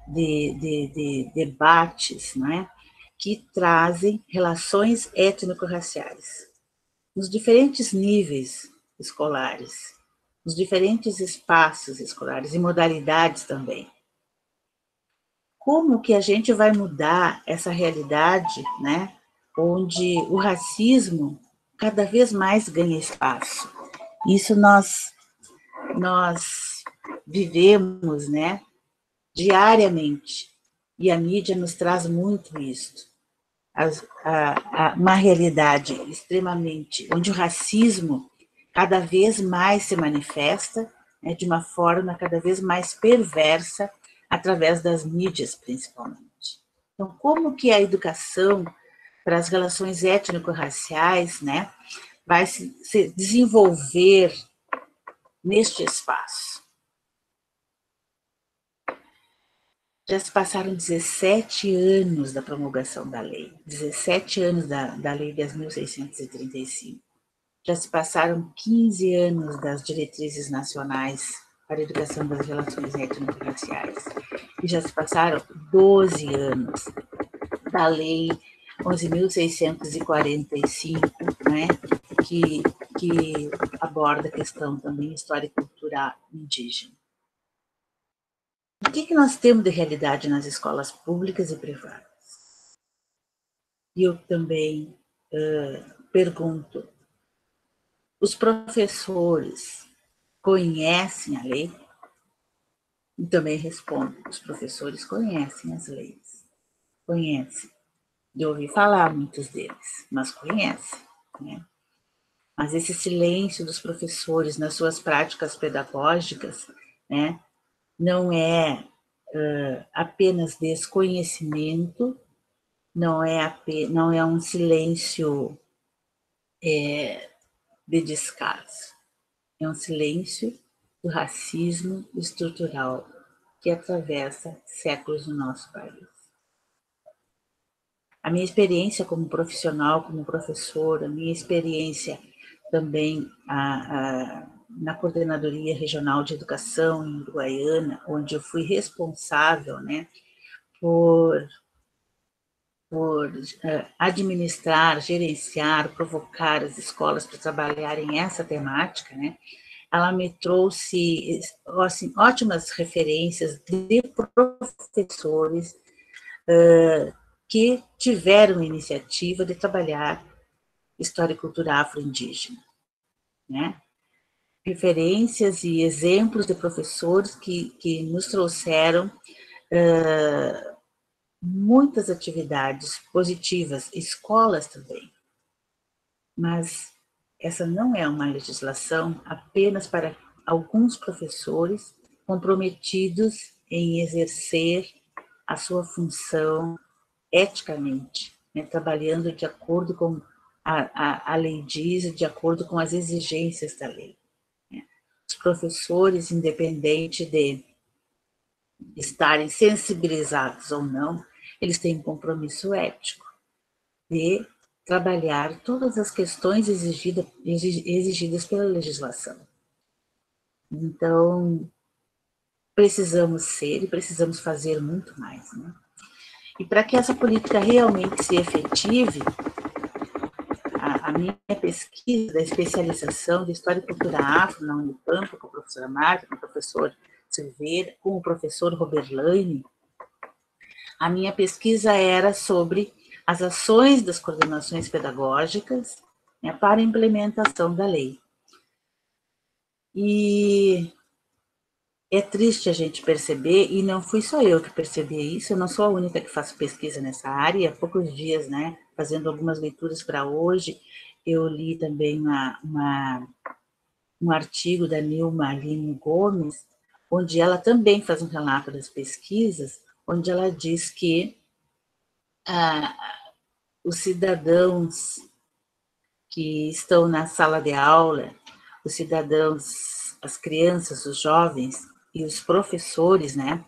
de debates, né, que trazem relações étnico-raciais, nos diferentes níveis escolares, nos diferentes espaços escolares e modalidades também. Como que a gente vai mudar essa realidade, né, onde o racismo cada vez mais ganha espaço? Isso nós vivemos, né, diariamente, e a mídia nos traz muito isso. uma realidade extremamente, onde o racismo cada vez mais se manifesta, né, de uma forma cada vez mais perversa, através das mídias, principalmente. Então, como que a educação para as relações étnico-raciais, né, vai se desenvolver neste espaço? Já se passaram 17 anos da promulgação da lei, 17 anos da Lei 10.635. Já se passaram 15 anos das diretrizes nacionais para a educação das relações étnico-raciais. E já se passaram 12 anos da Lei 11.645, né, que aborda a questão também histórico-cultural indígena. O que nós temos de realidade nas escolas públicas e privadas? E eu também pergunto, os professores conhecem a lei? E também respondo, os professores conhecem as leis. Conhecem. De ouvir falar, muitos deles, mas conhecem, né? Mas esse silêncio dos professores nas suas práticas pedagógicas, né, não é apenas desconhecimento, não é um silêncio de descaso, é um silêncio do racismo estrutural que atravessa séculos no nosso país. A minha experiência como profissional, como professora, a minha experiência também na Coordenadoria Regional de Educação em Uruguaiana, onde eu fui responsável, né, por administrar, gerenciar, provocar as escolas para trabalharem essa temática, né, ela me trouxe assim, ótimas referências de professores que tiveram a iniciativa de trabalhar história e cultura afro-indígena, né? Referências e exemplos de professores que nos trouxeram muitas atividades positivas, escolas também. Mas essa não é uma legislação apenas para alguns professores comprometidos em exercer a sua função eticamente, né, trabalhando de acordo com a lei diz, de acordo com as exigências da lei. Né. Os professores, independente de estarem sensibilizados ou não, eles têm um compromisso ético de trabalhar todas as questões exigidas pela legislação. Então, precisamos ser e precisamos fazer muito mais, né? E para que essa política realmente se efetive, a minha pesquisa da especialização de História e Cultura Afro na Unipampa, com a professora Marta, com o professor Silveira, com o professor Roberlane, a minha pesquisa era sobre as ações das coordenações pedagógicas, né, para a implementação da lei. E é triste a gente perceber, e não fui só eu que percebi isso, eu não sou a única que faço pesquisa nessa área, há poucos dias, né, fazendo algumas leituras para hoje, eu li também um artigo da Nilma Lino Gomes, onde ela também faz um relato das pesquisas, onde ela diz que os cidadãos que estão na sala de aula, os cidadãos, as crianças, os jovens e os professores, né,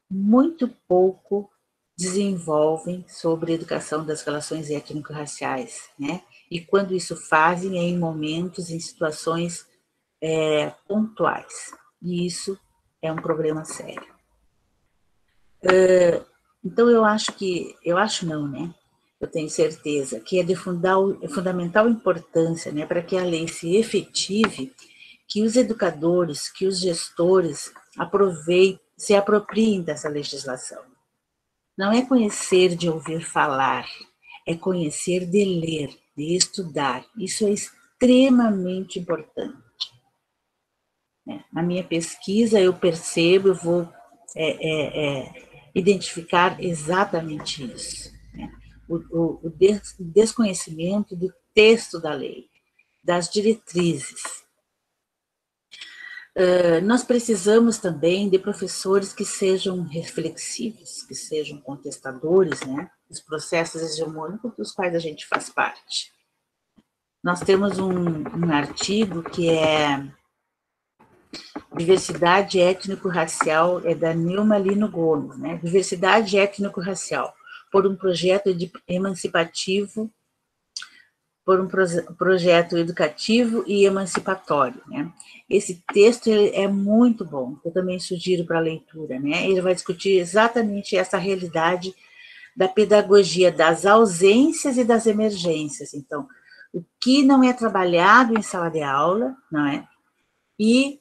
muito pouco desenvolvem sobre a educação das relações étnico-raciais, né, e quando isso fazem é em momentos, em situações pontuais, e isso é um problema sério. Então, eu tenho certeza que é de fundamental importância, né, para que a lei se efetive, que os educadores, que os gestores se apropriem dessa legislação. Não é conhecer de ouvir falar, é conhecer de ler, de estudar. Isso é extremamente importante. Na minha pesquisa, eu percebo, eu vou identificar exatamente isso. Né? o desconhecimento do texto da lei, das diretrizes. Nós precisamos também de professores que sejam reflexivos, que sejam contestadores, né, dos processos hegemônicos dos quais a gente faz parte. Nós temos um artigo que é Diversidade Étnico-Racial, é da Nilma Lino Gomes, né? Diversidade Étnico-Racial, por um projeto emancipativo, por um projeto educativo e emancipatório, né? Esse texto é muito bom, eu também sugiro para a leitura, né? Ele vai discutir exatamente essa realidade da pedagogia das ausências e das emergências. Então, o que não é trabalhado em sala de aula, não é? E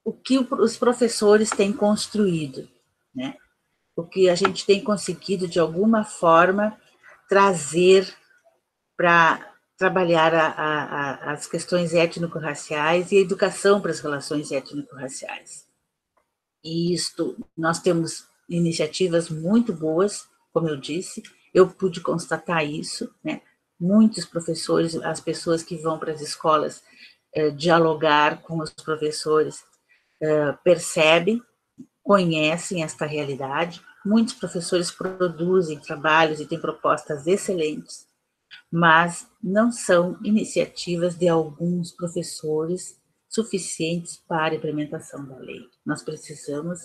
o que os professores têm construído, né? O que a gente tem conseguido, de alguma forma, trazer para trabalhar as questões étnico-raciais e a educação para as relações étnico-raciais. E isto, nós temos iniciativas muito boas, como eu disse, eu pude constatar isso, né? Muitos professores, as pessoas que vão para as escolas dialogar com os professores, percebem, conhecem esta realidade. Muitos professores produzem trabalhos e têm propostas excelentes, mas não são iniciativas de alguns professores suficientes para a implementação da lei. Nós precisamos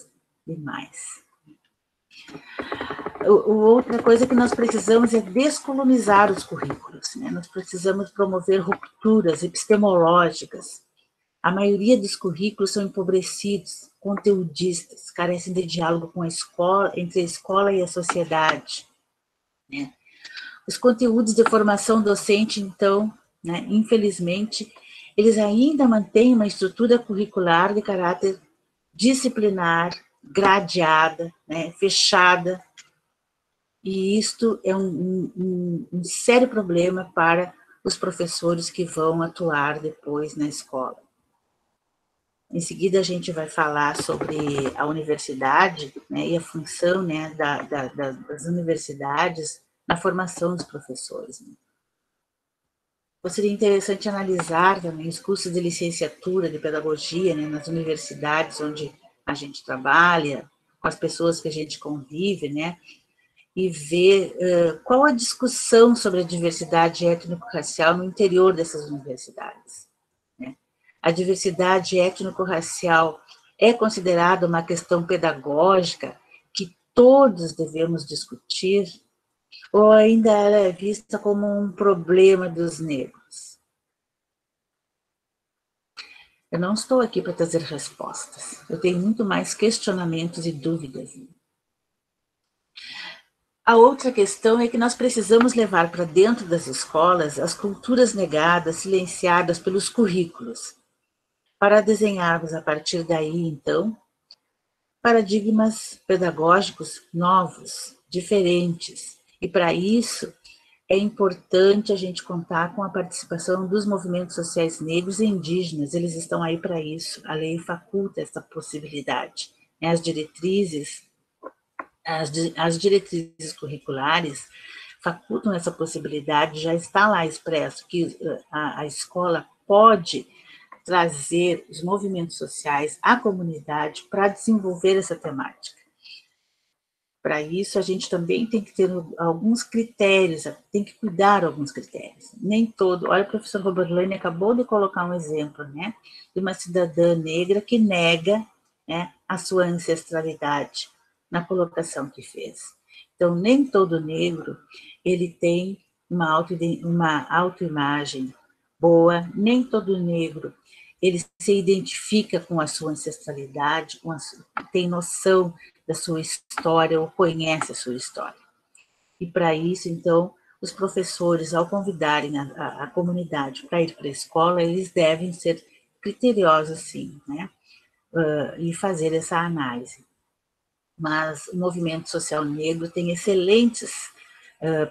de mais. Outra coisa que nós precisamos é descolonizar os currículos, né? Nós precisamos promover rupturas epistemológicas. A maioria dos currículos são empobrecidos, conteudistas, carecem de diálogo com a escola, entre a escola e a sociedade, né? Os conteúdos de formação docente, então, né, infelizmente, eles ainda mantêm uma estrutura curricular de caráter disciplinar, gradeada, né, fechada, e isto é um sério problema para os professores que vão atuar depois na escola. Em seguida, a gente vai falar sobre a universidade, né, e a função, né, das universidades na formação dos professores. Seria interessante analisar também os cursos de licenciatura de pedagogia, né, nas universidades onde a gente trabalha, com as pessoas que a gente convive, né, e ver qual a discussão sobre a diversidade étnico-racial no interior dessas universidades, né? A diversidade étnico-racial é considerada uma questão pedagógica que todos devemos discutir, ou ainda ela é vista como um problema dos negros? Eu não estou aqui para trazer respostas, eu tenho muito mais questionamentos e dúvidas. A outra questão é que nós precisamos levar para dentro das escolas as culturas negadas, silenciadas pelos currículos, para desenharmos a partir daí, então, paradigmas pedagógicos novos, diferentes. E para isso é importante a gente contar com a participação dos movimentos sociais negros e indígenas, eles estão aí para isso, a lei faculta essa possibilidade. As diretrizes curriculares facultam essa possibilidade, já está lá expresso que a escola pode trazer os movimentos sociais, a comunidade, para desenvolver essa temática. Para isso, a gente também tem que ter alguns critérios, tem que cuidar de alguns critérios. Nem todo... Olha, o professor Roberlane acabou de colocar um exemplo, né, de uma cidadã negra que nega, né, a sua ancestralidade na colocação que fez. Então, nem todo negro ele tem uma autoimagem boa, nem todo negro ele se identifica com a sua ancestralidade, tem noção da sua história ou conhece a sua história. E para isso, então, os professores, ao convidarem a comunidade para ir para a escola, eles devem ser criteriosos, sim, né? E fazer essa análise. Mas o movimento social negro tem excelentes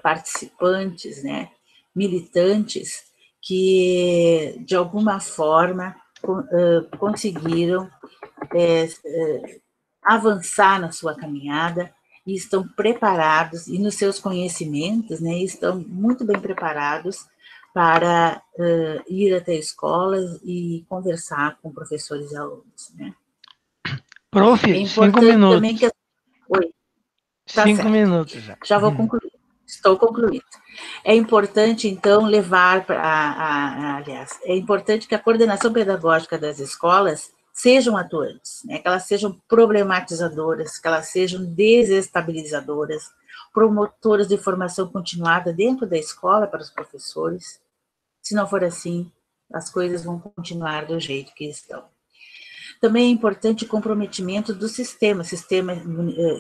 participantes, né, militantes, que, de alguma forma, conseguiram avançar na sua caminhada e estão preparados, e nos seus conhecimentos, né, estão muito bem preparados para ir até escolas e conversar com professores e alunos, né? Prof, É 5 minutos. também que... Oi. Tá 5 certo. minutos já. Já vou concluir. Estou concluindo. É importante, então, levar aliás, é importante que a coordenação pedagógica das escolas sejam atuantes, né? Que elas sejam problematizadoras, que elas sejam desestabilizadoras, promotoras de formação continuada dentro da escola para os professores. Se não for assim, as coisas vão continuar do jeito que estão. Também é importante o comprometimento do sistema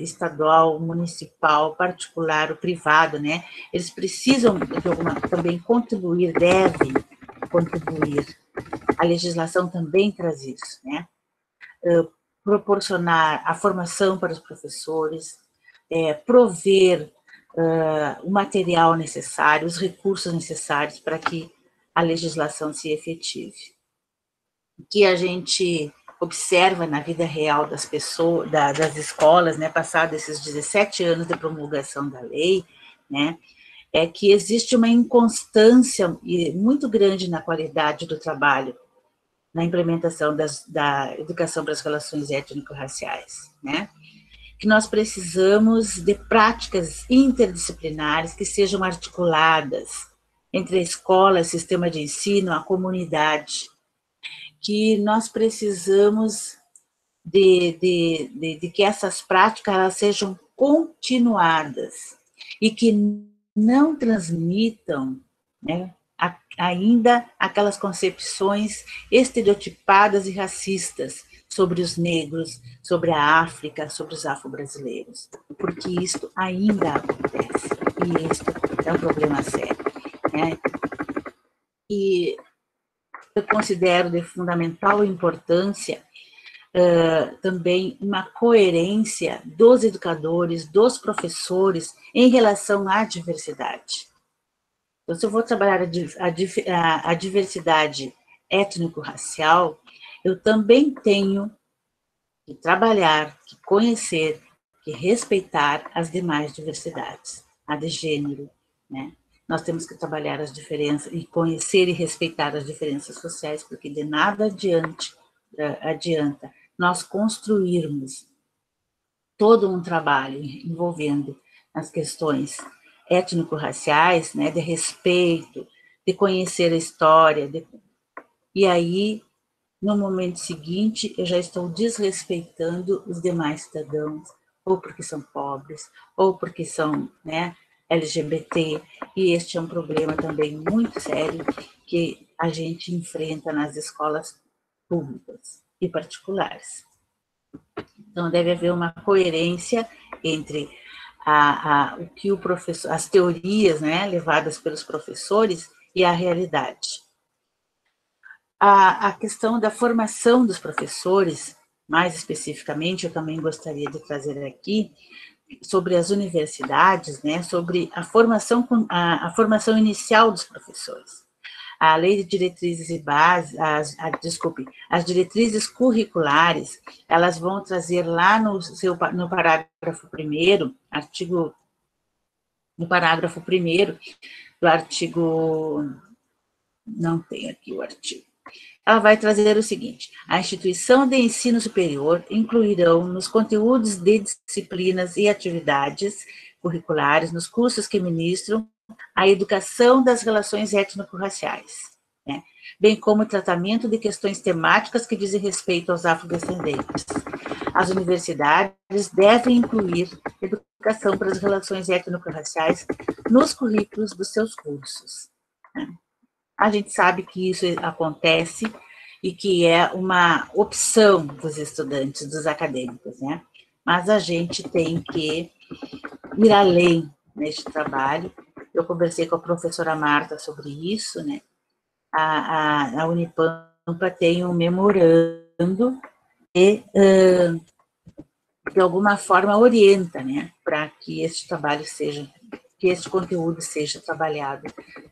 estadual, municipal, particular, o privado, né? Eles precisam também contribuir, devem contribuir. A legislação também traz isso, né? Proporcionar a formação para os professores, prover o material necessário, os recursos necessários para que a legislação se efetive. Que a gente observa na vida real das pessoas, das escolas, né, passados esses 17 anos de promulgação da lei, né, é que existe uma inconstância muito grande na qualidade do trabalho, na implementação da educação para as relações étnico-raciais, né, que nós precisamos de práticas interdisciplinares que sejam articuladas entre a escola, o sistema de ensino, a comunidade, que nós precisamos de que essas práticas elas sejam continuadas e que não transmitam, né, ainda aquelas concepções estereotipadas e racistas sobre os negros, sobre a África, sobre os afro-brasileiros, porque isto ainda acontece, e isto é um problema sério, né? E eu considero de fundamental importância também uma coerência dos educadores, dos professores, em relação à diversidade. Então, se eu vou trabalhar a diversidade étnico-racial, eu também tenho que trabalhar, que conhecer, que respeitar as demais diversidades, a de gênero, né? Nós temos que trabalhar as diferenças e conhecer e respeitar as diferenças sociais, porque de nada adianta nós construirmos todo um trabalho envolvendo as questões étnico-raciais, né, de respeito, de conhecer a história, e aí, no momento seguinte, eu já estou desrespeitando os demais cidadãos, ou porque são pobres, ou porque são, né, LGBT, e este é um problema também muito sério que a gente enfrenta nas escolas públicas e particulares. Então, deve haver uma coerência entre o que o professor, as teorias, né, levadas pelos professores e a realidade. A questão da formação dos professores, mais especificamente, eu também gostaria de trazer aqui, sobre as universidades, né, sobre a formação inicial dos professores. A Lei de Diretrizes e Bases, as diretrizes curriculares, elas vão trazer lá no parágrafo 1º, no parágrafo 1º do artigo, não tem aqui o artigo, ela vai trazer o seguinte: a instituição de ensino superior incluirão nos conteúdos de disciplinas e atividades curriculares, nos cursos que ministram, a educação das relações étnico-raciais, né? Bem como o tratamento de questões temáticas que dizem respeito aos afrodescendentes. As universidades devem incluir educação para as relações étnico-raciais nos currículos dos seus cursos, né? A gente sabe que isso acontece e que é uma opção dos estudantes, dos acadêmicos, né? Mas a gente tem que ir além neste trabalho. Eu conversei com a professora Marta sobre isso, né? A Unipampa tem um memorando e, de alguma forma, orienta, né? Para que este trabalho seja, que este conteúdo seja trabalhado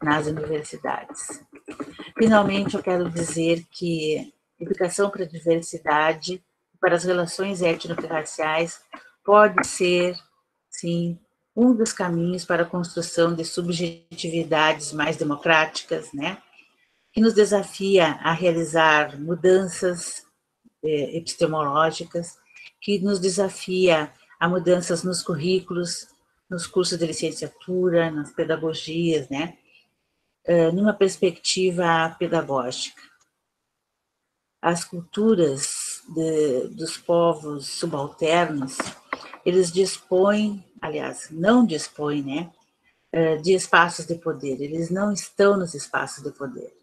nas universidades. Finalmente, eu quero dizer que educação para a diversidade, para as relações étnico-raciais, pode ser sim, um dos caminhos para a construção de subjetividades mais democráticas, né? Que nos desafia a realizar mudanças epistemológicas, que nos desafia a mudanças nos currículos, nos cursos de licenciatura, nas pedagogias, né? Numa perspectiva pedagógica. As culturas dos povos subalternos, eles dispõem, aliás, não dispõem, né, de espaços de poder, eles não estão nos espaços de poder.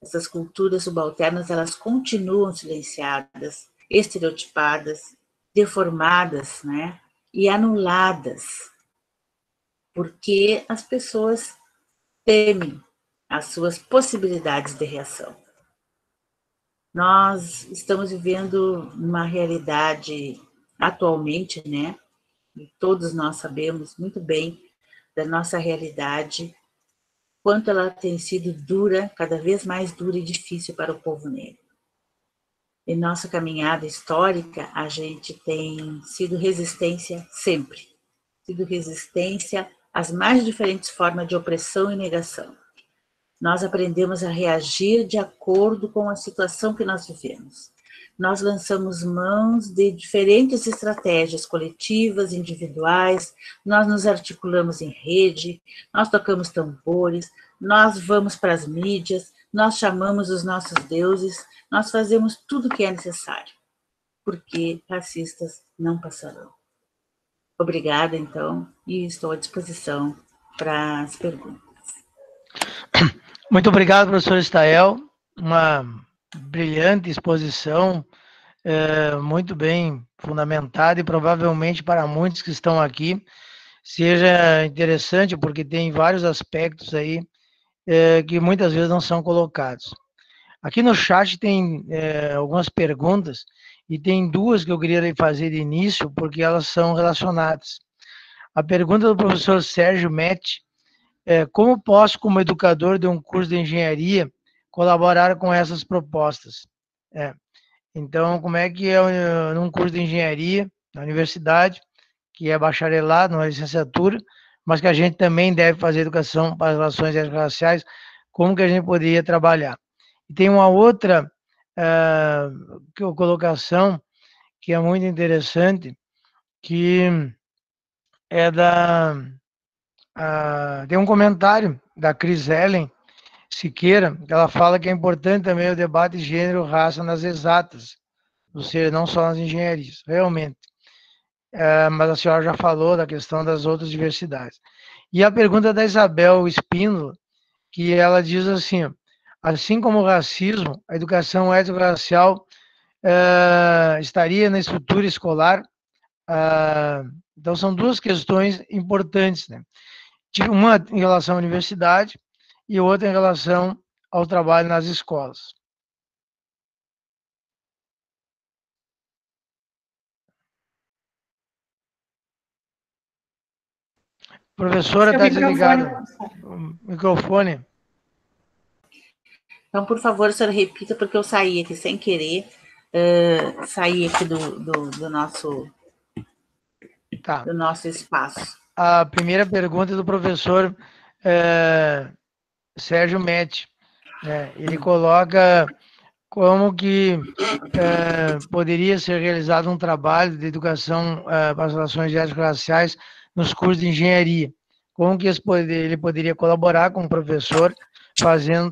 Essas culturas subalternas, elas continuam silenciadas, estereotipadas, deformadas, né, e anuladas, porque as pessoas temem as suas possibilidades de reação. Nós estamos vivendo uma realidade atualmente, né? E todos nós sabemos muito bem da nossa realidade, quanto ela tem sido dura, cada vez mais dura e difícil para o povo negro. Em nossa caminhada histórica, a gente tem sido resistência sempre, sido resistência às mais diferentes formas de opressão e negação. Nós aprendemos a reagir de acordo com a situação que nós vivemos. Nós lançamos mãos de diferentes estratégias coletivas, individuais, nós nos articulamos em rede, nós tocamos tambores, nós vamos para as mídias, nós chamamos os nossos deuses, nós fazemos tudo o que é necessário, porque racistas não passarão. Obrigada, então, e estou à disposição para as perguntas. Muito obrigado, professor Estael. Uma brilhante exposição, muito bem fundamentada e provavelmente para muitos que estão aqui seja interessante, porque tem vários aspectos aí que muitas vezes não são colocados. Aqui no chat tem algumas perguntas e tem duas que eu queria lhe fazer de início, porque elas são relacionadas. A pergunta do professor Sérgio Metti: como posso, como educador de um curso de engenharia, colaborar com essas propostas? Então, como é que num curso de engenharia, na universidade, que é bacharelado, não é licenciatura, mas que a gente também deve fazer educação para as relações étnico-raciais, como que a gente poderia trabalhar? E tem uma outra colocação que é muito interessante, que é tem um comentário da Cris Ellen Siqueira, que ela fala que é importante também o debate de gênero e raça nas exatas, ou seja, não só nas engenharias, realmente. Mas a senhora já falou da questão das outras diversidades. E a pergunta da Isabel Espíndola, que ela diz assim como o racismo, a educação étnico-racial estaria na estrutura escolar. Então, são duas questões importantes, né? Uma em relação à universidade e outra em relação ao trabalho nas escolas. Professora, está desligado o microfone. Então, por favor, a senhora repita, porque eu saí aqui sem querer, saí aqui do nosso espaço. A primeira pergunta é do professor Sérgio Metti. Ele coloca como que poderia ser realizado um trabalho de educação para as relações étnico-raciais nos cursos de engenharia. Como que ele poderia colaborar com o professor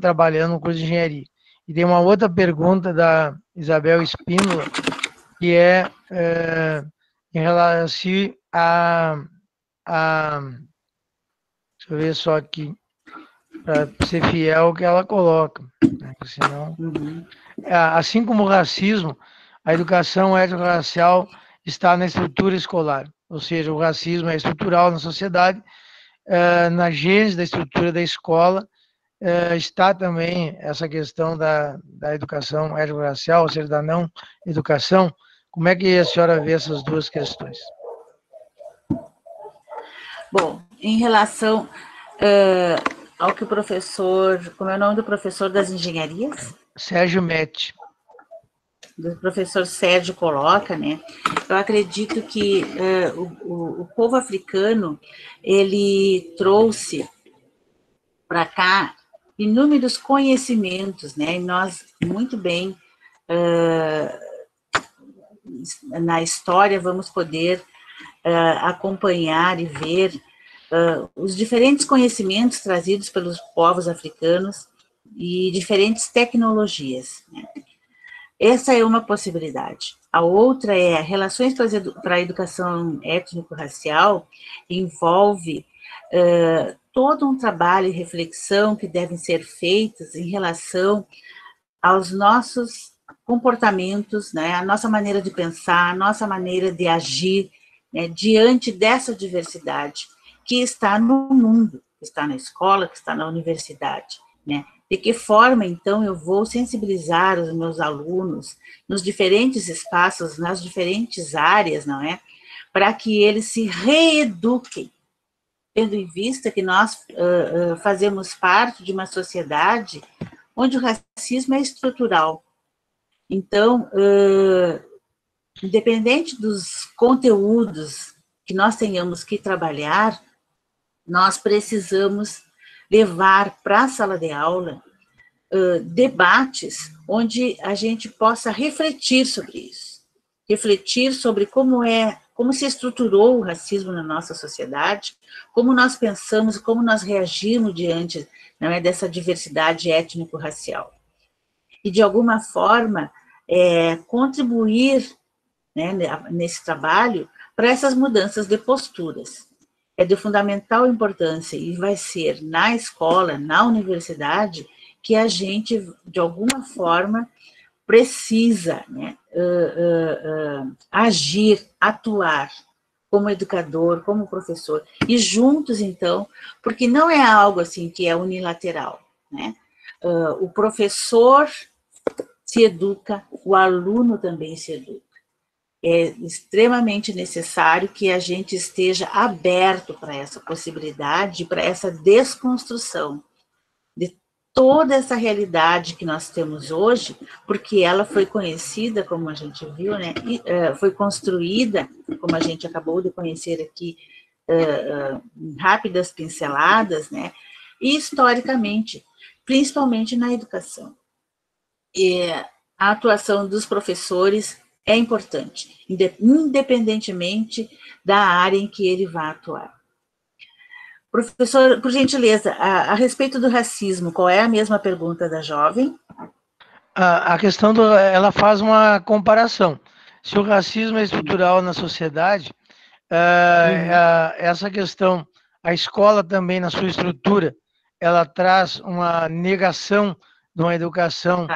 trabalhando no curso de engenharia. E tem uma outra pergunta da Isabel Espíndola, que é em relação deixa eu ver só aqui, para ser fiel ao que ela coloca, né? Senão, assim como o racismo, a educação étnico-racial está na estrutura escolar, ou seja, o racismo é estrutural na sociedade, na gênese da estrutura da escola, está também essa questão da educação étnico-racial, ou seja, da não educação. Como é que a senhora vê essas duas questões? Bom, em relação ao que o professor, como é o nome do professor das engenharias? Sérgio Metti. Do professor Sérgio coloca, né? eu acredito que o povo africano, ele trouxe para cá inúmeros conhecimentos, né? E nós, muito bem, na história, vamos poder acompanhar e ver os diferentes conhecimentos trazidos pelos povos africanos e diferentes tecnologias, né? Essa é uma possibilidade. A outra é relações para a educação étnico-racial, envolve todo um trabalho e reflexão que devem ser feitos em relação aos nossos comportamentos, né, a nossa maneira de pensar, a nossa maneira de agir, né, diante dessa diversidade que está no mundo, que está na escola, que está na universidade, né? De que forma, então, eu vou sensibilizar os meus alunos nos diferentes espaços, nas diferentes áreas, não é? Para que eles se reeduquem, tendo em vista que nós fazemos parte de uma sociedade onde o racismo é estrutural. Então, independente dos conteúdos que nós tenhamos que trabalhar, nós precisamos levar para a sala de aula debates onde a gente possa refletir sobre isso, refletir sobre como se estruturou o racismo na nossa sociedade, como nós pensamos, como nós reagimos diante, não é, dessa diversidade étnico-racial. E, de alguma forma, contribuir, né, nesse trabalho para essas mudanças de posturas. É de fundamental importância e vai ser na escola, na universidade, que a gente, de alguma forma, precisa, né, agir, atuar como educador, como professor, e juntos, então, porque não é algo assim que é unilateral, né? O professor se educa, o aluno também se educa. É extremamente necessário que a gente esteja aberto para essa possibilidade, para essa desconstrução de toda essa realidade que nós temos hoje, porque ela foi conhecida, como a gente viu, né, e, foi construída, como a gente acabou de conhecer aqui, em rápidas pinceladas, né, e historicamente, principalmente na educação. E a atuação dos professores é importante, independentemente da área em que ele vai atuar. Professor, por gentileza, a respeito do racismo, qual é a mesma pergunta da jovem? A questão, ela faz uma comparação. Se o racismo é estrutural na sociedade, essa questão, a escola também, na sua estrutura, ela traz uma negação de uma educação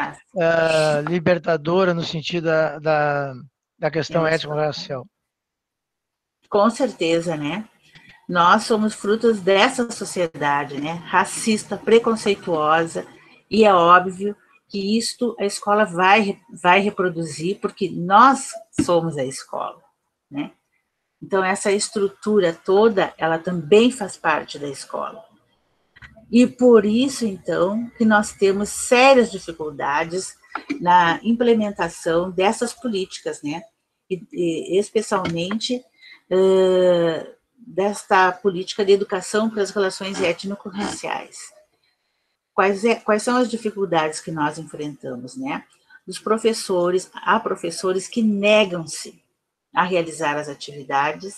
libertadora no sentido da questão étnico-racial. Com certeza, né? Nós somos frutos dessa sociedade, né? Racista, preconceituosa, e é óbvio que isto a escola vai reproduzir, porque nós somos a escola, né? Então, essa estrutura toda, ela também faz parte da escola. E por isso, então, que nós temos sérias dificuldades na implementação dessas políticas, né? E especialmente desta política de educação para as relações étnico-raciais. Quais são as dificuldades que nós enfrentamos, né? Dos professores, há professores que negam-se a realizar as atividades,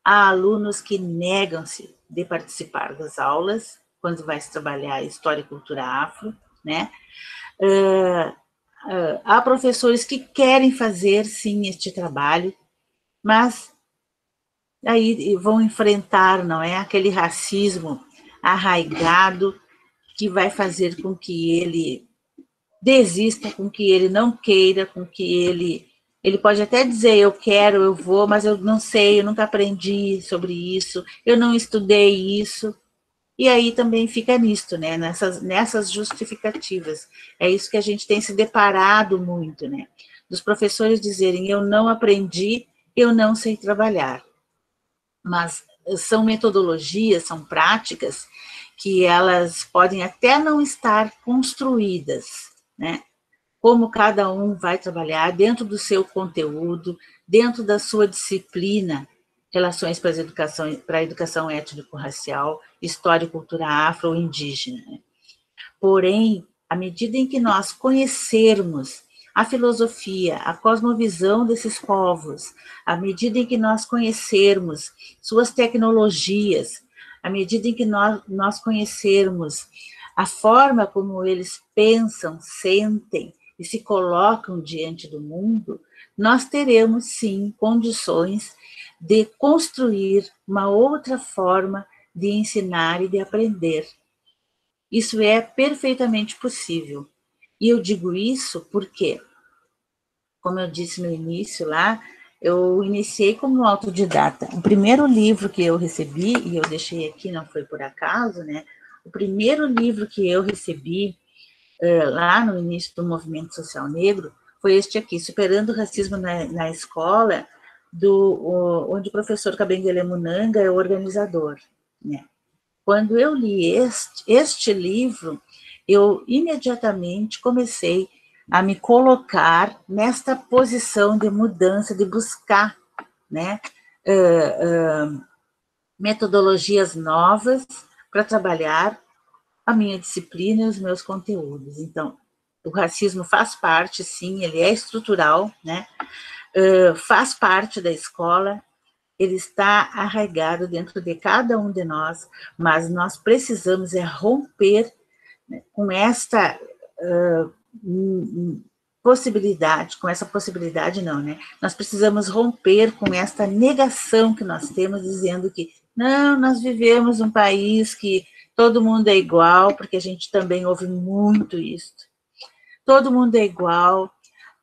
há alunos que negam-se de participar das aulas, quando vai se trabalhar História e Cultura Afro, né? Há professores que querem fazer, sim, este trabalho, mas aí vão enfrentar, não é, aquele racismo arraigado que vai fazer com que ele desista, com que ele não queira, com que ele pode até dizer, eu quero, eu vou, mas eu não sei, eu nunca aprendi sobre isso, eu não estudei isso. E aí também fica nisto, né, nessas justificativas. É isso que a gente tem se deparado muito, né, dos professores dizerem, eu não aprendi, eu não sei trabalhar. Mas são metodologias, são práticas que elas podem até não estar construídas, né, como cada um vai trabalhar dentro do seu conteúdo, dentro da sua disciplina, relações para a educação étnico-racial, história e cultura afro ou indígena. Porém, à medida em que nós conhecermos a filosofia, a cosmovisão desses povos, à medida em que nós conhecermos suas tecnologias, à medida em que nós conhecermos a forma como eles pensam, sentem e se colocam diante do mundo, nós teremos, sim, condições de construir uma outra forma de ensinar e de aprender. Isso é perfeitamente possível. E eu digo isso porque, como eu disse no início lá, eu iniciei como autodidata. O primeiro livro que eu recebi, e eu deixei aqui, não foi por acaso, né? O primeiro livro que eu recebi lá no início do movimento social negro foi este aqui, Superando o Racismo na Escola, onde o professor Kabengele Munanga é o organizador, né? Quando eu li este livro, eu imediatamente comecei a me colocar nesta posição de mudança, de buscar, né, metodologias novas para trabalhar a minha disciplina e os meus conteúdos. Então, o racismo faz parte, sim, ele é estrutural, né, faz parte da escola, ele está arraigado dentro de cada um de nós, mas nós precisamos romper, né, com esta possibilidade não, né? Nós precisamos romper com esta negação que nós temos, dizendo que, não, nós vivemos um país que todo mundo é igual, porque a gente também ouve muito isso. Todo mundo é igual,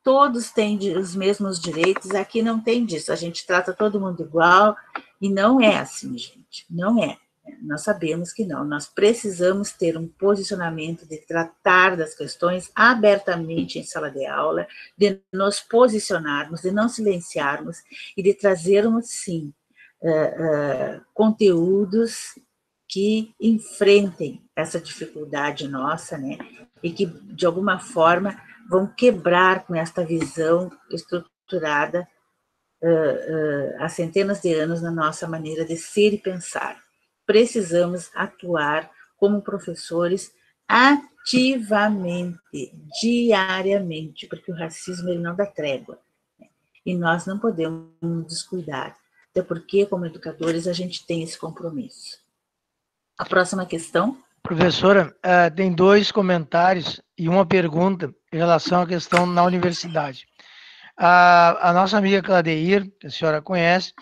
todos têm os mesmos direitos, aqui não tem disso, a gente trata todo mundo igual, e não é assim, gente, não é. Nós sabemos que não, nós precisamos ter um posicionamento de tratar das questões abertamente em sala de aula, de nos posicionarmos, de não silenciarmos e de trazermos, sim, conteúdos que enfrentem essa dificuldade nossa, né, e que, de alguma forma, vão quebrar com esta visão estruturada há centenas de anos na nossa maneira de ser e pensar. Precisamos atuar como professores ativamente, diariamente, porque o racismo ele não dá trégua, né? E nós não podemos nos descuidar, até porque, como educadores, a gente tem esse compromisso. A próxima questão. Professora, tem 2 comentários e uma pergunta em relação à questão na universidade. A nossa amiga Cladeir, que a senhora conhece,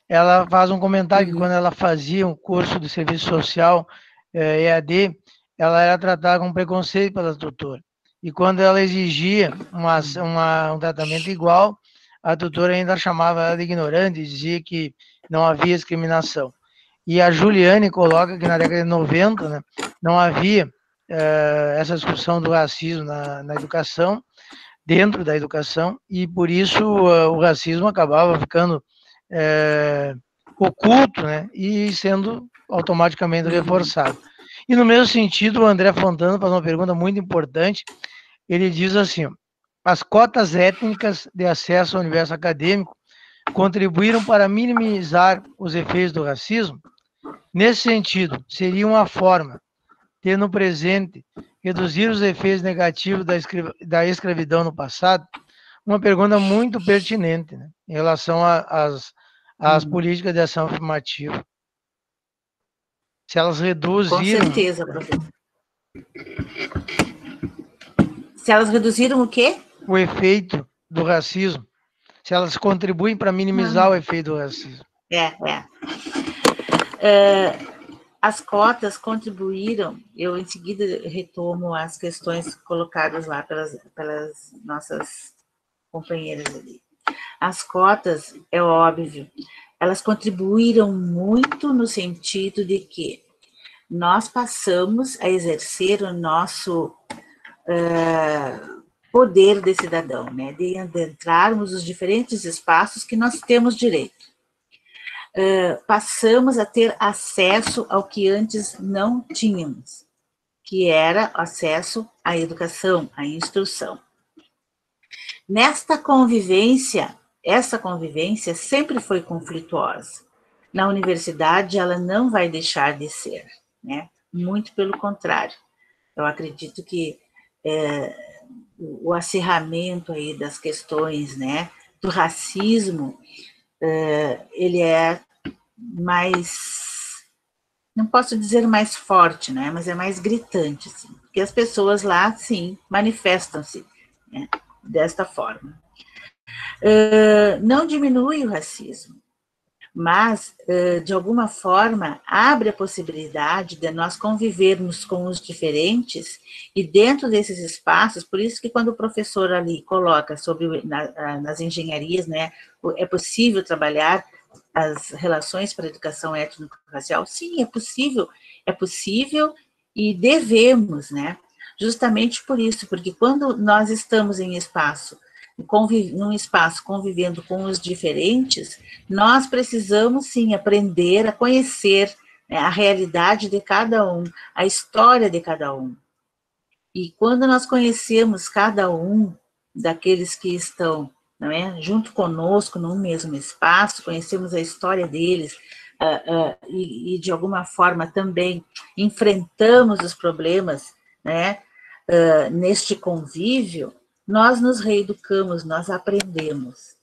ela faz um comentário que quando ela fazia um curso de serviço social EAD, ela era tratada com preconceito pela tutora. E quando ela exigia um tratamento igual, a tutora ainda chamava ela de ignorante e dizia que não havia discriminação. E a Juliane coloca que na década de 90, né, não havia essa discussão do racismo na educação, dentro da educação, e por isso o racismo acabava ficando oculto, né, e sendo automaticamente reforçado. E no mesmo sentido, o André Fontana faz uma pergunta muito importante, ele diz assim, as cotas étnicas de acesso ao universo acadêmico contribuíram para minimizar os efeitos do racismo? Nesse sentido, seria uma forma de, no presente, reduzir os efeitos negativos da escravidão no passado? Uma pergunta muito pertinente, né, em relação às políticas de ação afirmativa. Se elas reduziram... Com certeza, professor. Se elas reduziram o quê? O efeito do racismo. Se elas contribuem para minimizar o efeito do racismo. As cotas contribuíram, eu em seguida retomo as questões colocadas lá pelas nossas companheiras ali. As cotas, é óbvio, elas contribuíram muito no sentido de que nós passamos a exercer o nosso poder de cidadão, né, de adentrarmos os diferentes espaços que nós temos direito. Passamos a ter acesso ao que antes não tínhamos, que era acesso à educação, à instrução. Nesta convivência, essa convivência sempre foi conflituosa. Na universidade, ela não vai deixar de ser, né? Muito pelo contrário. Eu acredito que o acirramento aí das questões, né, do racismo, ele é mais, não posso dizer mais forte, né, mas é mais gritante, assim, porque as pessoas lá, sim, manifestam-se, né, desta forma. Não diminui o racismo, mas, de alguma forma, abre a possibilidade de nós convivermos com os diferentes e dentro desses espaços, por isso que quando o professor ali coloca sobre nas engenharias, né, é possível trabalhar as relações para a educação étnico-racial, sim, é possível e devemos, né, justamente por isso, porque quando nós estamos em espaço, num espaço convivendo com os diferentes, nós precisamos, sim, aprender a conhecer, né, a realidade de cada um, a história de cada um. E quando nós conhecemos cada um daqueles que estão, não é, junto conosco, num mesmo espaço, conhecemos a história deles, e de alguma forma também enfrentamos os problemas, né, neste convívio, nós nos reeducamos, nós aprendemos.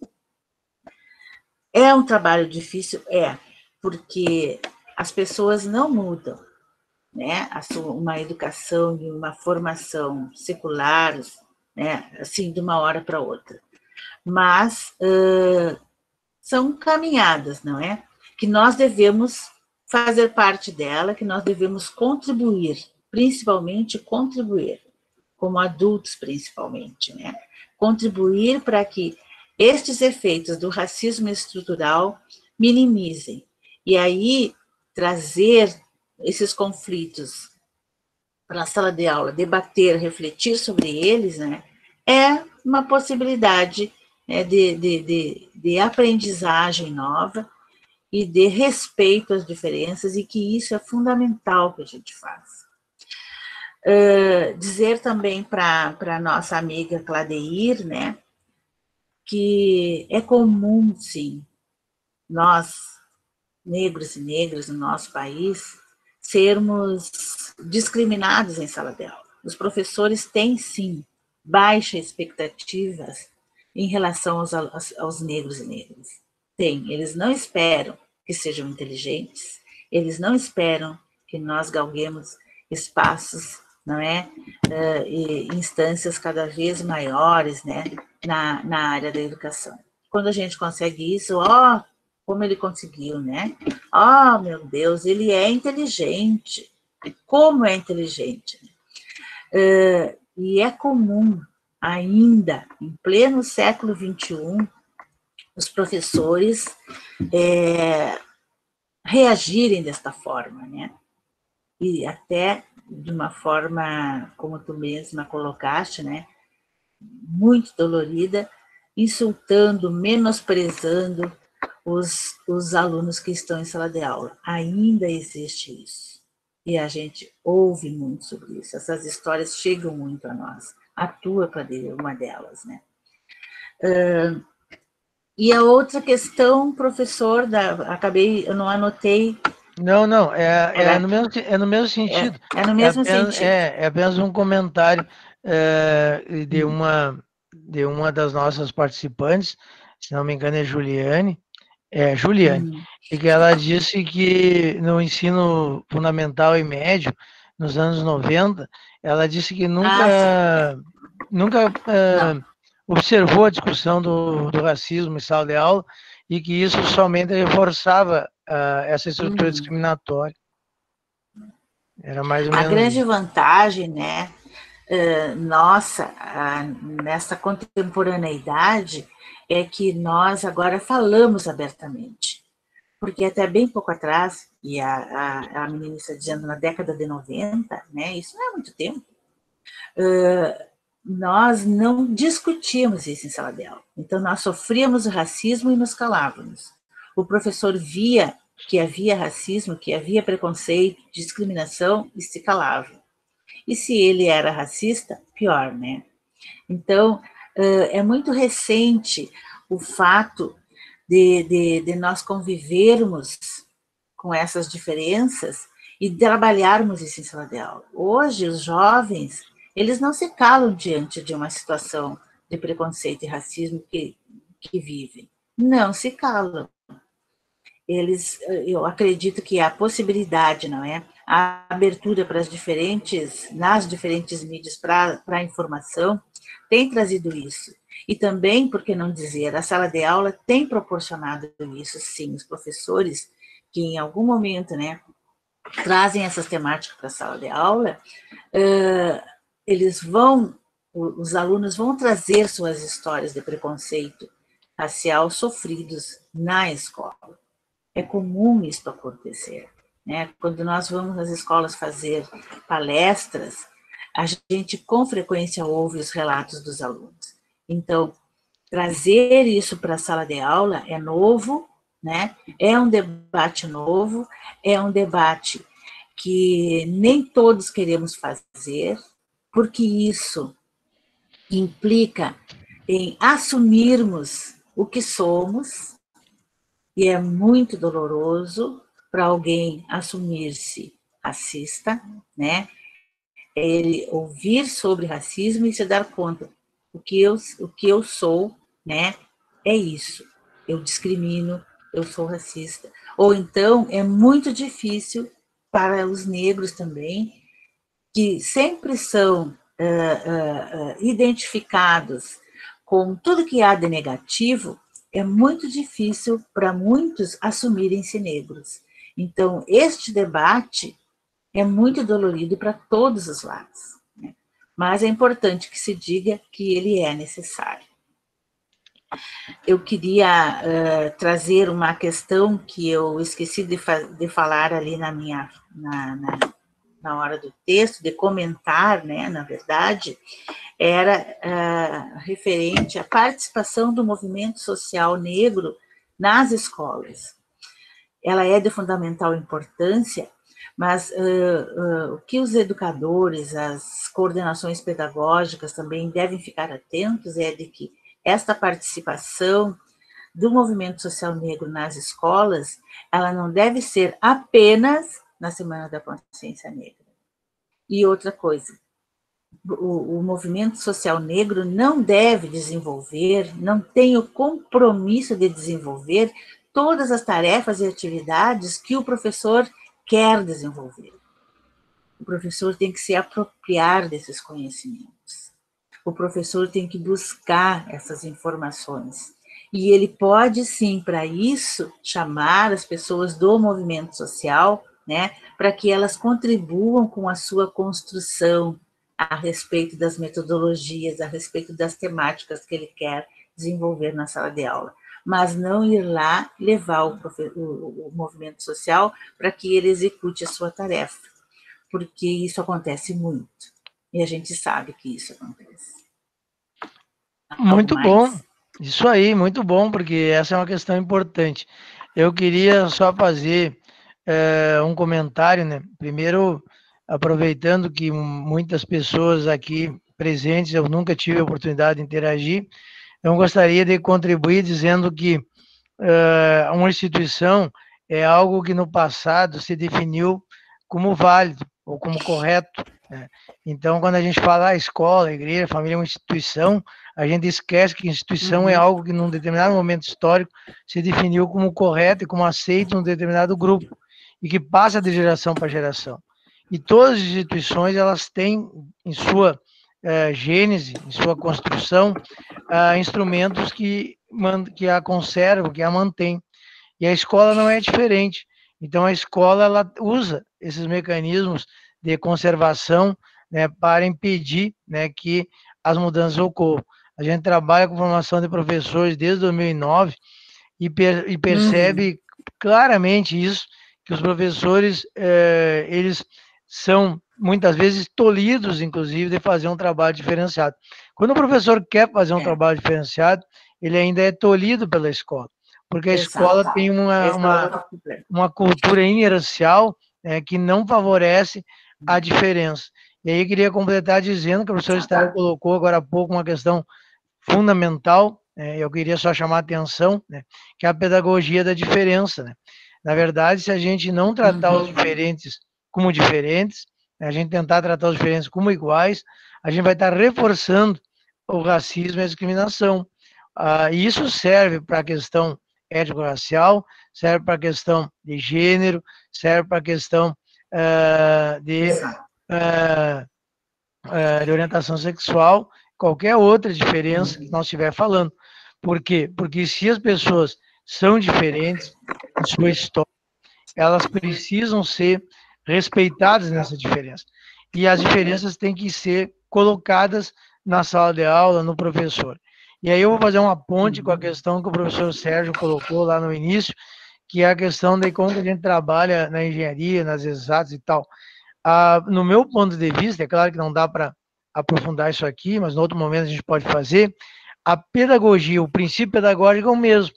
É um trabalho difícil? Porque as pessoas não mudam, né? Uma educação e uma formação secular, né? Assim, de uma hora para outra. Mas são caminhadas, não é? Que nós devemos fazer parte dela, que nós devemos contribuir, principalmente contribuir, como adultos principalmente, né? Contribuir para que estes efeitos do racismo estrutural minimizem. E aí, trazer esses conflitos para a sala de aula, debater, refletir sobre eles, né, é uma possibilidade, né, de aprendizagem nova e de respeito às diferenças, e que isso é fundamental que a gente faça. Dizer também para a nossa amiga Cladeir, né, que é comum, sim, nós, negros e negras no nosso país, sermos discriminados em sala de aula. Os professores têm, sim, baixas expectativas em relação aos negros e negras. Tem, eles não esperam que sejam inteligentes, eles não esperam que nós galguemos espaços, não é, e instâncias cada vez maiores, né, na área da educação. Quando a gente consegue isso, como ele conseguiu, né? Meu Deus, ele é inteligente. Como é inteligente? E é comum ainda, em pleno século XXI, os professores reagirem desta forma, né? E até de uma forma, como tu mesma colocaste, né, muito dolorida, insultando, menosprezando os alunos que estão em sala de aula. Ainda existe isso. E a gente ouve muito sobre isso. Essas histórias chegam muito a nós. A tua, Cladeira, uma delas, né? E a outra questão, professor, eu não anotei. Não, é no mesmo sentido. É no mesmo sentido. É apenas um comentário de uma das nossas participantes, se não me engano é Juliane, e que ela disse que no ensino fundamental e médio, nos anos 90, ela disse que nunca observou a discussão do racismo em sala de aula e que isso somente reforçava essa estrutura discriminatória. Era mais ou menos... A grande vantagem, né, nossa, nessa contemporaneidade, é que nós agora falamos abertamente. Porque até bem pouco atrás, e a menina está dizendo na década de 90, né, isso não é muito tempo, nós não discutíamos isso em sala de aula. Então, nós sofríamos o racismo e nos calávamos. O professor via que havia racismo, que havia preconceito, discriminação, e se calava. E se ele era racista, pior, né? Então, é muito recente o fato de nós convivermos com essas diferenças e trabalharmos isso em sala de aula. Hoje, os jovens, eles não se calam diante de uma situação de preconceito e racismo que vivem. Não se calam. Eu acredito que a possibilidade, não é? A abertura para nas diferentes mídias para a informação tem trazido isso. E também, por que não dizer, a sala de aula tem proporcionado isso, sim, os professores que em algum momento, né, trazem essas temáticas para a sala de aula, os alunos vão trazer suas histórias de preconceito racial sofridos na escola. É comum isso acontecer, né? Quando nós vamos nas escolas fazer palestras, a gente com frequência ouve os relatos dos alunos. Então, trazer isso para a sala de aula é novo, né? É um debate novo, é um debate que nem todos queremos fazer, porque isso implica em assumirmos o que somos, e é muito doloroso para alguém assumir-se racista, né? Ele ouvir sobre racismo e se dar conta o que eu sou, né? É isso. Eu discrimino, eu sou racista. Ou então é muito difícil para os negros também, que sempre são identificados com tudo que há de negativo, é muito difícil para muitos assumirem-se negros. Então, este debate é muito dolorido para todos os lados, né? Mas é importante que se diga que ele é necessário. Eu queria trazer uma questão que eu esqueci de falar ali na hora do texto, de comentar, né, na verdade, era referente à participação do movimento social negro nas escolas. Ela é de fundamental importância, mas o que os educadores, as coordenações pedagógicas também devem ficar atentos é de que esta participação do movimento social negro nas escolas, ela não deve ser apenas na Semana da Consciência Negra. E outra coisa, o movimento social negro não deve desenvolver, não tem o compromisso de desenvolver todas as tarefas e atividades que o professor quer desenvolver. O professor tem que se apropriar desses conhecimentos. O professor tem que buscar essas informações. E ele pode, sim, para isso, chamar as pessoas do movimento social, né, para que elas contribuam com a sua construção a respeito das metodologias, a respeito das temáticas que ele quer desenvolver na sala de aula. Mas não ir lá levar o movimento social para que ele execute a sua tarefa, porque isso acontece muito. E a gente sabe que isso acontece. Muito bom. Isso aí, muito bom, porque essa é uma questão importante. Eu queria só fazer um comentário, né? Primeiro, aproveitando que muitas pessoas aqui presentes, eu nunca tive a oportunidade de interagir, eu gostaria de contribuir dizendo que uma instituição é algo que no passado se definiu como válido ou como correto, né? Então, quando a gente fala a escola, a igreja, a família é uma instituição, a gente esquece que instituição é algo que num determinado momento histórico se definiu como correto e como aceito num determinado grupo e que passa de geração para geração. E todas as instituições, elas têm em sua gênese, em sua construção, instrumentos que a conservam, que a mantêm. E a escola não é diferente. Então, a escola ela usa esses mecanismos de conservação, né, para impedir, né, que as mudanças ocorram. A gente trabalha com formação de professores desde 2009 e percebe claramente isso, que os professores, eles são, muitas vezes, tolhidos, inclusive, de fazer um trabalho diferenciado. Quando o professor quer fazer um trabalho diferenciado, ele ainda é tolhido pela escola, porque a escola tem uma cultura inercial, que não favorece a diferença. E aí eu queria completar dizendo que a professora Estela colocou agora há pouco uma questão fundamental, eu queria só chamar a atenção, né, que é a pedagogia da diferença, né? Na verdade, se a gente não tratar os diferentes como diferentes, a gente tentar tratar os diferentes como iguais, a gente vai estar reforçando o racismo e a discriminação. E isso serve para a questão étnico-racial, serve para a questão de gênero, serve para a questão de orientação sexual, qualquer outra diferença que nós estiver falando. Por quê? Porque se as pessoas são diferentes em sua história, elas precisam ser respeitadas nessa diferença. E as diferenças têm que ser colocadas na sala de aula, no professor. E aí eu vou fazer uma ponte com a questão que o professor Sérgio colocou lá no início, que é a questão de como a gente trabalha na engenharia, nas exatas e tal. No meu ponto de vista, é claro que não dá para aprofundar isso aqui, mas no outro momento a gente pode fazer, a pedagogia, o princípio pedagógico é o mesmo.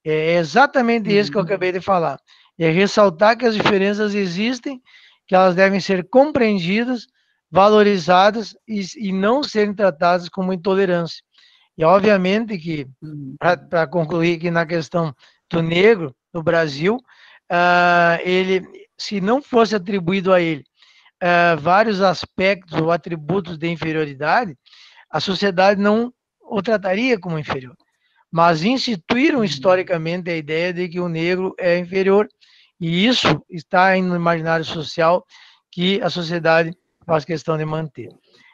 É exatamente isso que eu acabei de falar. É ressaltar que as diferenças existem, que elas devem ser compreendidas, valorizadas e não serem tratadas como intolerância. E, obviamente, que, para concluir aqui na questão do negro no Brasil, ele, se não fosse atribuído a ele vários aspectos ou atributos de inferioridade, a sociedade não o trataria como inferior. Mas instituíram historicamente a ideia de que o negro é inferior, e isso está no imaginário social que a sociedade faz questão de manter.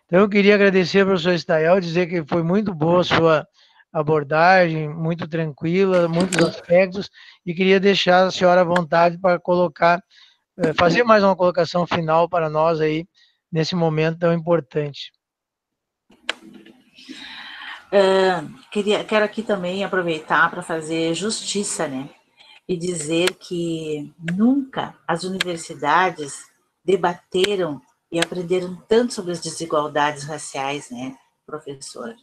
Então, eu queria agradecer ao professor Stael, dizer que foi muito boa a sua abordagem, muito tranquila, muitos aspectos, e queria deixar a senhora à vontade para colocar, fazer mais uma colocação final para nós aí, nesse momento tão importante. Quero aqui também aproveitar para fazer justiça, né? E dizer que nunca as universidades debateram e aprenderam tanto sobre as desigualdades raciais, né, professor?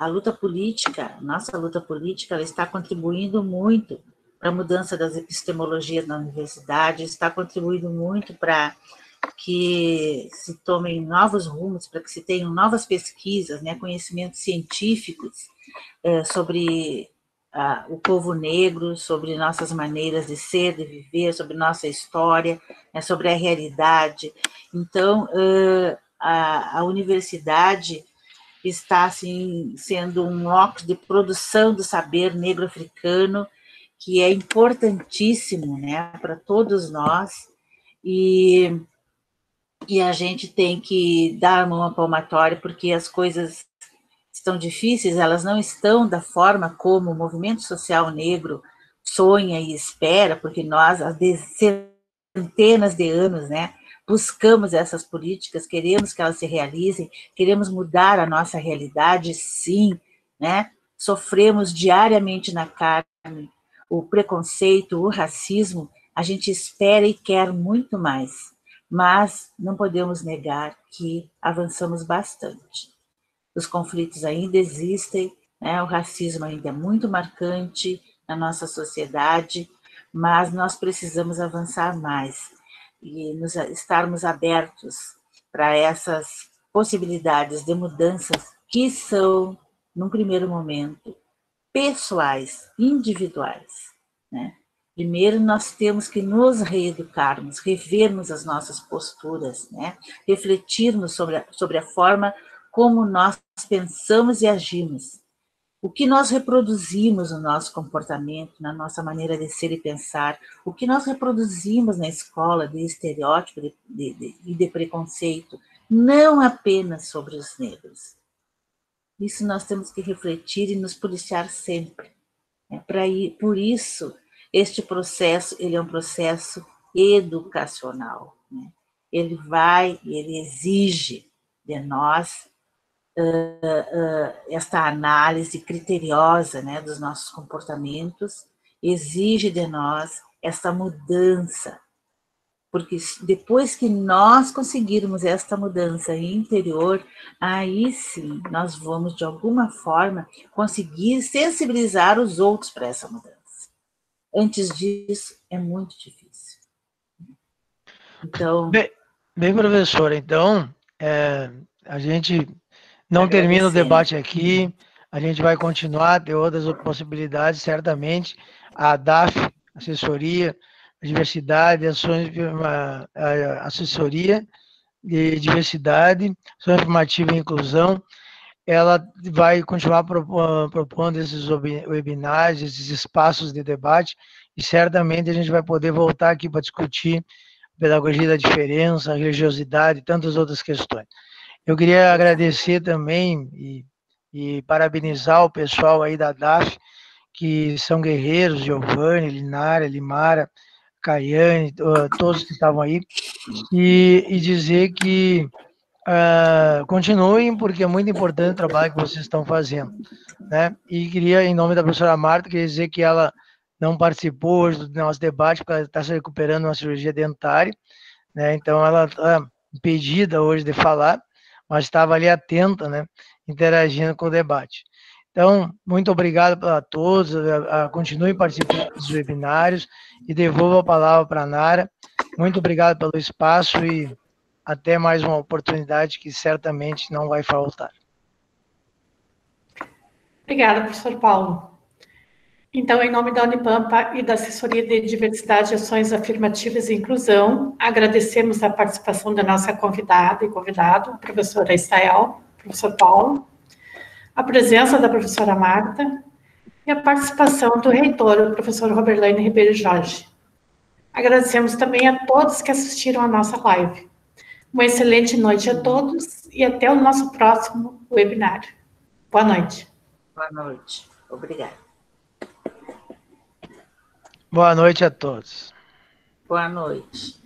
A luta política, nossa luta política, ela está contribuindo muito para a mudança das epistemologias na universidade, está contribuindo muito para que se tomem novos rumos, para que se tenham novas pesquisas, né, conhecimentos científicos sobre o povo negro, sobre nossas maneiras de ser, de viver, sobre nossa história, né, sobre a realidade. Então, a universidade está assim, sendo um locus de produção do saber negro-africano, que é importantíssimo, né, para todos nós, e a gente tem que dar uma palmatória, porque as coisas estão difíceis, elas não estão da forma como o movimento social negro sonha e espera, porque nós, há centenas de anos, né, buscamos essas políticas, queremos que elas se realizem, queremos mudar a nossa realidade, sim, né? Sofremos diariamente na carne o preconceito, o racismo, a gente espera e quer muito mais, mas não podemos negar que avançamos bastante. Os conflitos ainda existem, né? O racismo ainda é muito marcante na nossa sociedade, mas nós precisamos avançar mais e estarmos abertos para essas possibilidades de mudanças que são, num primeiro momento, pessoais, individuais, né? Primeiro, nós temos que nos reeducarmos, revermos as nossas posturas, né? Refletirmos sobre a forma como nós pensamos e agimos. O que nós reproduzimos no nosso comportamento, na nossa maneira de ser e pensar, o que nós reproduzimos na escola de estereótipo e de preconceito, não apenas sobre os negros. Isso nós temos que refletir e nos policiar sempre. Por isso, este processo, ele é um processo educacional, né? Ele exige de nós esta análise criteriosa, né, dos nossos comportamentos, exige de nós essa mudança, porque depois que nós conseguirmos esta mudança interior, aí sim nós vamos, de alguma forma, conseguir sensibilizar os outros para essa mudança. Antes disso, é muito difícil. Então... Bem, professora, então, a gente Não termina o Agradecendo. debate aqui, a gente vai continuar, ter outras possibilidades, certamente. A DAF, Assessoria, Diversidade, Ações, Assessoria de Diversidade, Ação Afirmativa e Inclusão, ela vai continuar propondo esses webinários, esses espaços de debate, e certamente a gente vai poder voltar aqui para discutir pedagogia da diferença, religiosidade e tantas outras questões. Eu queria agradecer também e parabenizar o pessoal aí da DAF, que são guerreiros, Giovanni, Linara, Limara, Caiane, todos que estavam aí, e dizer que continuem, porque é muito importante o trabalho que vocês estão fazendo, né? E queria, em nome da professora Marta, queria dizer que ela não participou hoje do nosso debate, porque ela está se recuperando de uma cirurgia dentária, né? Então ela está impedida hoje de falar, mas estava ali atenta, né? Interagindo com o debate. Então, muito obrigado a todos, continuem participando dos webinários e devolvo a palavra para a Nara. Muito obrigado pelo espaço e até mais uma oportunidade que certamente não vai faltar. Obrigada, professor Paulo. Então, em nome da Unipampa e da Assessoria de Diversidade, Ações Afirmativas e Inclusão, agradecemos a participação da nossa convidada e convidado, professora Estael, professor Paulo, a presença da professora Marta e a participação do reitor, o professor Roberlane Ribeiro Jorge. Agradecemos também a todos que assistiram à nossa live. Uma excelente noite a todos e até o nosso próximo webinário. Boa noite. Boa noite. Obrigada. Boa noite a todos. Boa noite.